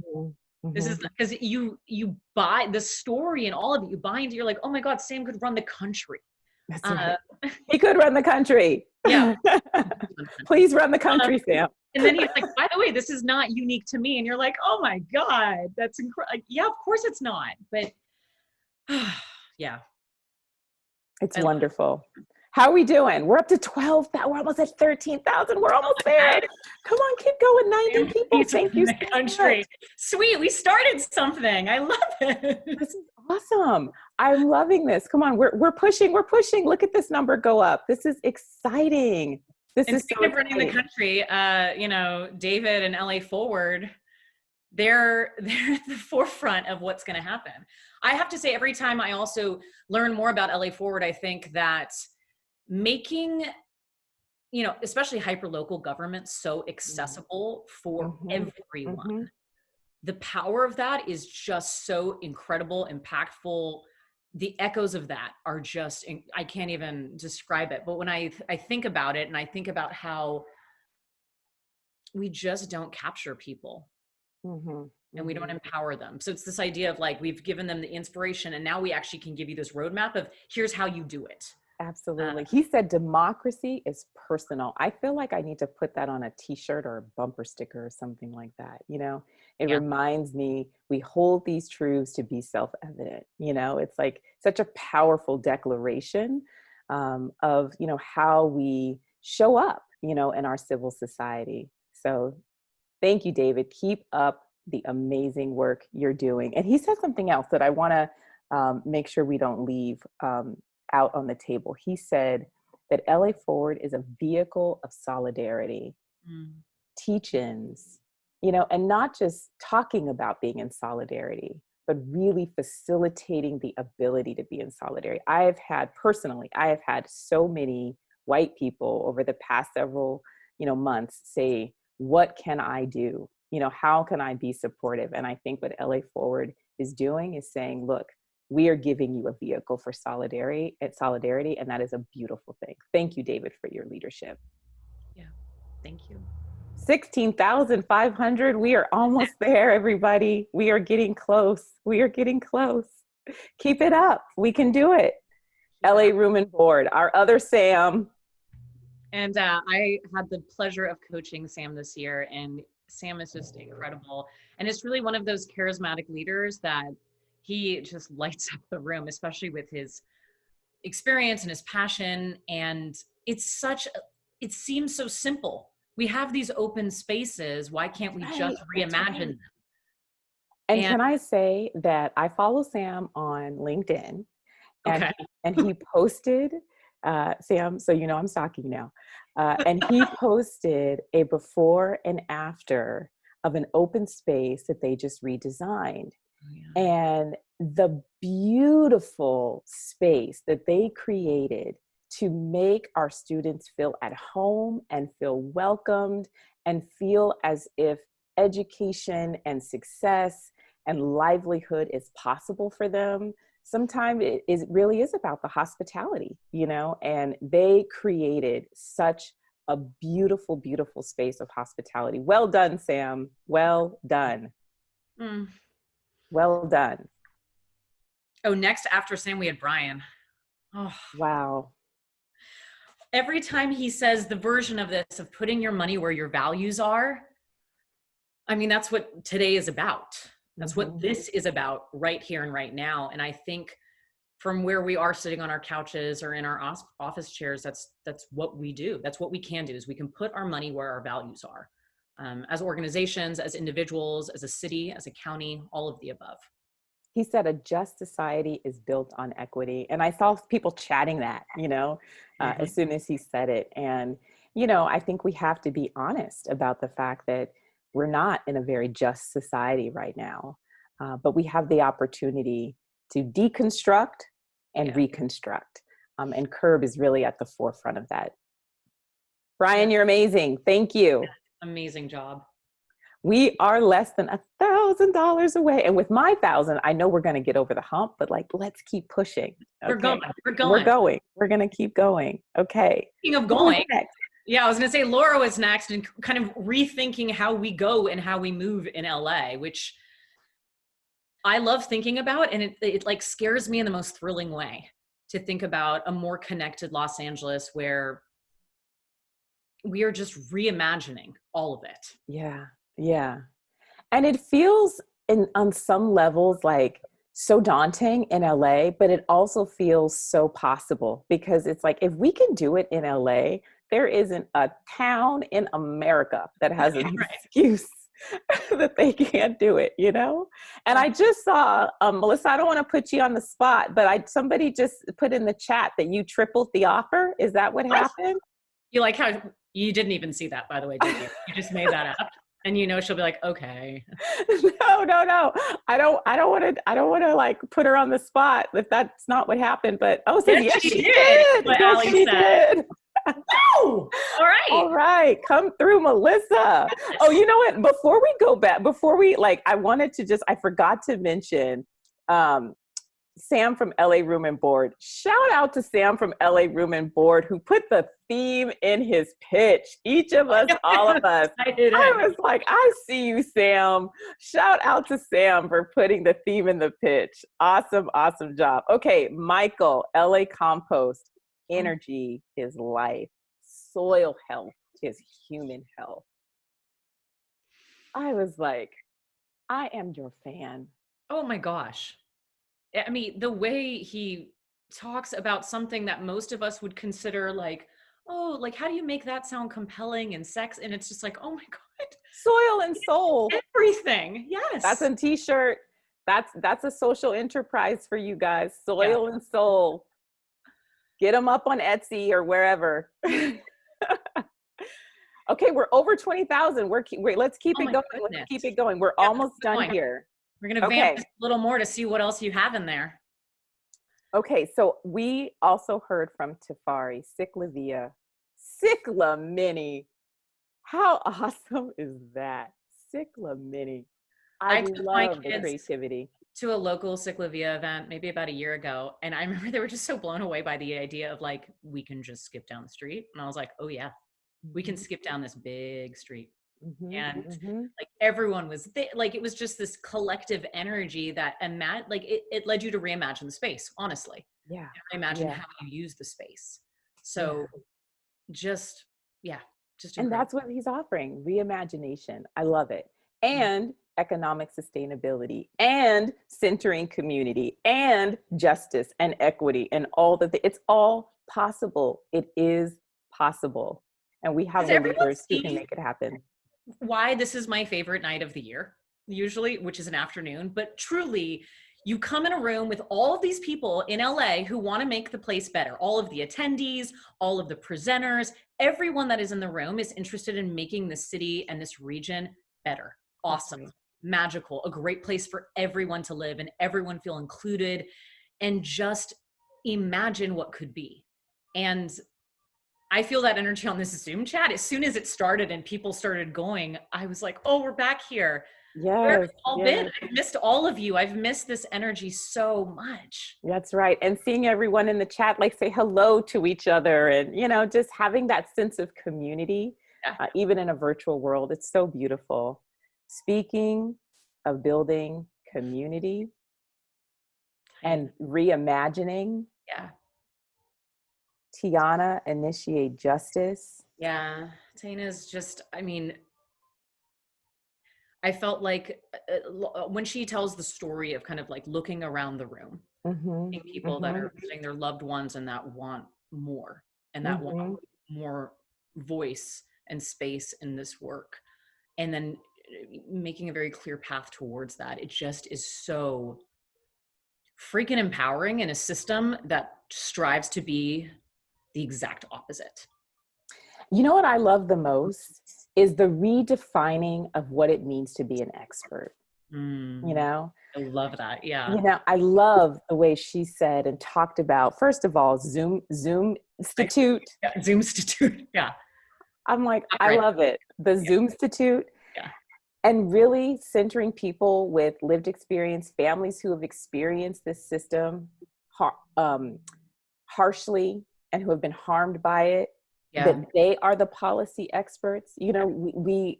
this is because you buy the story and all of it, you buy into, you're like, oh my God, Sam could run the country. That's right. He could run the country. Yeah. Please run the country, Sam. And then he's like, by the way, this is not unique to me. And you're like, oh my God, that's incredible. Like, yeah, of course it's not. But yeah. It's wonderful. How are we doing? We're up to 12,000. We're almost at 13,000. We're almost there. Come on, keep going. 90 people. Thank you so much. Sweet. We started something. I love it. This is awesome. I'm loving this. Come on. We're pushing. We're pushing. Look at this number go up. This is exciting. This is so exciting. Running the country, you know, David and LA Forward, they're at the forefront of what's going to happen. I have to say, every time I also learn more about LA Forward, I think that making, you know, especially hyperlocal government so accessible for everyone. The power of that is just so incredible, impactful. The echoes of that are just, I can't even describe it. But when I think about it, and I think about how we just don't capture people and we don't empower them. So it's this idea of like, we've given them the inspiration, and now we actually can give you this roadmap of here's how you do it. Absolutely. He said democracy is personal. I feel like I need to put that on a t-shirt or a bumper sticker or something like that. You know, it reminds me, we hold these truths to be self-evident. You know, it's like such a powerful declaration of, you know, how we show up, you know, in our civil society. So thank you, David. Keep up the amazing work you're doing. And he said something else that I want to make sure we don't leave out on the table. He said that LA Forward is a vehicle of solidarity, teach-ins, you know, and not just talking about being in solidarity, but really facilitating the ability to be in solidarity. I have had so many white people over the past several, you know, months say, what can I do? You know, how can I be supportive? And I think what LA Forward is doing is saying, look, we are giving you a vehicle for solidarity, and that is a beautiful thing. Thank you, David, for your leadership. Yeah, thank you. 16,500. We are almost there, everybody. We are getting close. We are getting close. Keep it up. We can do it. LA Room and Board, our other Sam. And I had the pleasure of coaching Sam this year, and Sam is just incredible. And it's really one of those charismatic leaders that he just lights up the room, especially with his experience and his passion. And it seems so simple. We have these open spaces. Why can't we just reimagine them? And can I say that I follow Sam on LinkedIn, and, and he posted, Sam, so you know I'm stalking now, and he posted a before and after of an open space that they just redesigned. And the beautiful space that they created to make our students feel at home and feel welcomed and feel as if education and success and livelihood is possible for them. Sometimes it really is about the hospitality, you know, and they created such a beautiful, beautiful space of hospitality. Well done, Sam. Well done. Well done. Oh, next after Sam, we had Brian. Oh, wow. Every time he says the version of this, of putting your money where your values are, I mean, that's what today is about. That's what this is about right here and right now. And I think from where we are sitting on our couches or in our office chairs, that's what we do. That's what we can do, is we can put our money where our values are. As organizations, as individuals, as a city, as a county, all of the above. He said a just society is built on equity. And I saw people chatting that, you know, as soon as he said it. And, you know, I think we have to be honest about the fact that we're not in a very just society right now. but we have the opportunity to deconstruct and reconstruct. And Curb is really at the forefront of that. Brian, you're amazing. Thank you. Amazing job. We are less than $1,000 away. And with my 1,000, I know we're going to get over the hump, but like, let's keep pushing. Okay? We're going. We're going to keep going. Okay. Speaking of going, yeah, I was going to say Laura was next and kind of rethinking how we go and how we move in LA, which I love thinking about. And it like scares me in the most thrilling way to think about a more connected Los Angeles where we are just reimagining all of it. Yeah. Yeah. And it feels on some levels like so daunting in LA, but it also feels so possible because it's like, if we can do it in LA, there isn't a town in America that has an excuse that they can't do it, you know? And I just saw, Melissa, I don't want to put you on the spot, but somebody just put in the chat that you tripled the offer. Is that what happened? You like how you didn't even see that, by the way, did you? You just made that up. And you know she'll be like, okay. No. I don't want to like put her on the spot if that's not what happened. But yes, she did. What yes, Alli she said. did. Woo! All right. Come through, Melissa. Oh, you know what? Before we go back, I forgot to mention Sam from LA Room and Board. Shout out to Sam from LA Room and Board who put the theme in his pitch. Each of us, all of us. I was like, I see you, Sam. Shout out to Sam for putting the theme in the pitch. Awesome, awesome job. Okay, Michael, LA Compost. Energy is life. Soil health is human health. I was like, I am your fan. Oh my gosh. I mean, the way he talks about something that most of us would consider like, oh, like, how do you make that sound compelling and sex? And it's just like, oh my God. Soil and soul. Everything. Yes. That's a t-shirt. That's a social enterprise for you guys. Soil and soul. Get them up on Etsy or wherever. Okay, we're over 20,000. Let's keep it going. Let's keep it going. We're almost done here. We're going to vamp just a little more to see what else you have in there. Okay, so we also heard from Tafari, Ciclavia, Cicla Mini. How awesome is that? Cicla Mini. I love the creativity. To a local Ciclavia event maybe about a year ago, and I remember they were just so blown away by the idea of like, we can just skip down the street. And I was like, oh yeah, we can skip down this big street. Like everyone was like, it was just this collective energy that it led you to reimagine the space, honestly. Yeah. Imagine how you use the space. So just and that's what he's offering, reimagination. I love it. And economic sustainability and centering community and justice and equity and all it's all possible. It is possible. And we have the leaders who can make it happen. Why this is my favorite night of the year, usually, which is an afternoon, but truly you come in a room with all of these people in LA who want to make the place better. All of the attendees, all of the presenters, everyone that is in the room is interested in making the city and this region better. Awesome, magical, a great place for everyone to live and everyone feel included and just imagine what could be. And I feel that energy on this Zoom chat. As soon as it started and people started going, I was like, oh, we're back here. Where have you all been? I've missed all of you. I've missed this energy so much. That's right. And seeing everyone in the chat, like say hello to each other and, just having that sense of community, even in a virtual world, it's so beautiful. Speaking of building community and reimagining. Yeah. Tiana, initiate justice. Yeah, Tana's just, I felt like when she tells the story of kind of like looking around the room, people that are losing their loved ones and that want more and that want more voice and space in this work. And then making a very clear path towards that. It just is so freaking empowering in a system that strives to be the exact opposite. You know what I love the most is the redefining of what it means to be an expert. I love that. Yeah. You know, I love the way she said and talked about, first of all, Zoom Institute. Yeah, Zoom Institute. Yeah. I'm like, I love it. The Zoom Institute. Yeah. And really centering people with lived experience, families who have experienced this system harshly and who have been harmed by it, that they are the policy experts. You know, we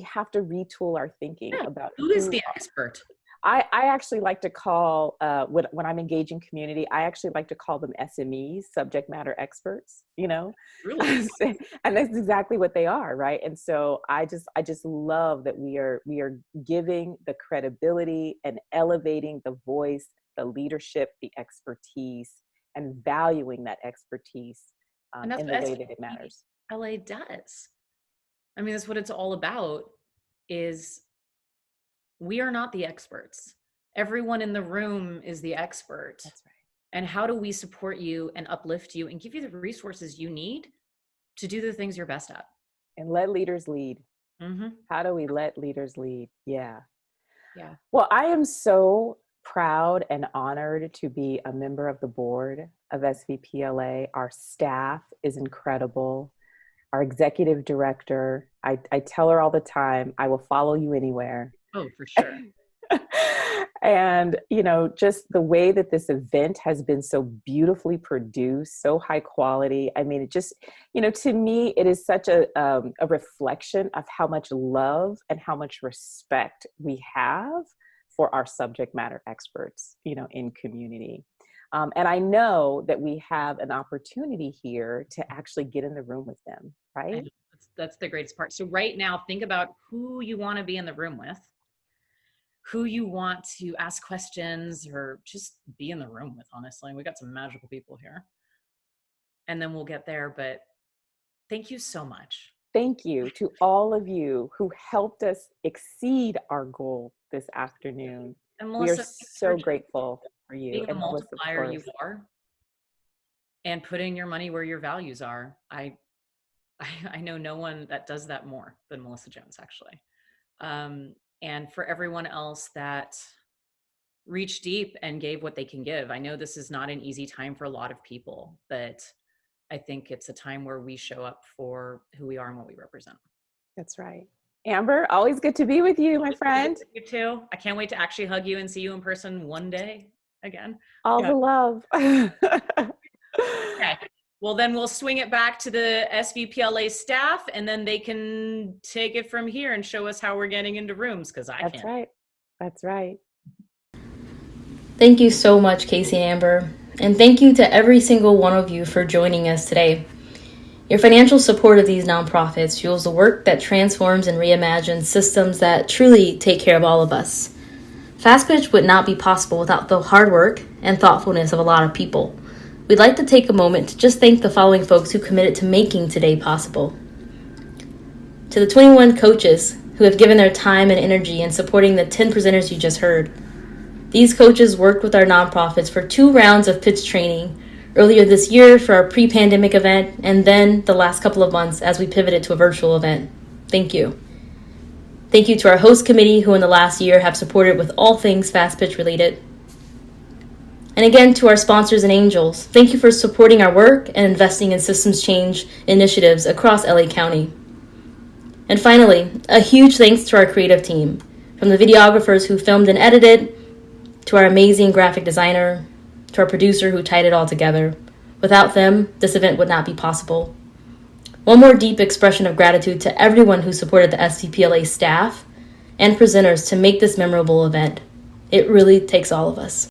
have to retool our thinking about who is the expert. I actually like to call, when I'm engaging community, I actually like to call them SMEs, subject matter experts, you know? Really? And that's exactly what they are, right? And so I just love that we are giving the credibility and elevating the voice, the leadership, the expertise, and valuing that expertise in the way that it matters. SVPLA does. I mean, that's what it's all about, is we are not the experts. Everyone in the room is the expert. That's right. And how do we support you and uplift you and give you the resources you need to do the things you're best at? And let leaders lead. Mm-hmm. How do we let leaders lead? Yeah. Yeah. Well, I am so proud and honored to be a member of the board of SVPLA. Our staff is incredible. Our executive director, I tell her all the time, I will follow you anywhere. Oh, for sure. And, you know, just the way that this event has been so beautifully produced, so high quality. I mean, it just, you know, to me, it is such a reflection of how much love and how much respect we have for our subject matter experts, you know, in community. And I know that we have an opportunity here to actually get in the room with them, right? That's the greatest part. So right now, think about who you want to be in the room with, who you want to ask questions or just be in the room with, honestly. We got some magical people here. And then we'll get there, but thank you so much. Thank you to all of you who helped us exceed our goal this afternoon. And Melissa, we are so grateful for you. Being and a multiplier you are, and putting your money where your values are. I know no one that does that more than Melissa Jones, actually. And for everyone else that reached deep and gave what they can give. I know this is not an easy time for a lot of people, but I think it's a time where we show up for who we are and what we represent. That's right. Amber, always good to be with you, my friend. You too. I can't wait to actually hug you and see you in person one day again. All the love. Okay. Well, then we'll swing it back to the SVPLA staff, and then they can take it from here and show us how we're getting into rooms, because I can't. That's right. That's right. Thank you so much, Casey and Amber. And thank you to every single one of you for joining us today. Your financial support of these nonprofits fuels the work that transforms and reimagines systems that truly take care of all of us. Fast Pitch would not be possible without the hard work and thoughtfulness of a lot of people. We'd like to take a moment to just thank the following folks who committed to making today possible. To the 21 coaches who have given their time and energy in supporting the 10 presenters you just heard. These coaches worked with our nonprofits for 2 rounds of pitch training earlier this year for our pre-pandemic event, and then the last couple of months as we pivoted to a virtual event. Thank you. Thank you to our host committee who in the last year have supported with all things Fast Pitch related. And again, to our sponsors and angels, thank you for supporting our work and investing in systems change initiatives across LA County. And finally, a huge thanks to our creative team, from the videographers who filmed and edited, to our amazing graphic designer, to our producer who tied it all together. Without them, this event would not be possible. One more deep expression of gratitude to everyone who supported the SVPLA staff and presenters to make this memorable event. It really takes all of us.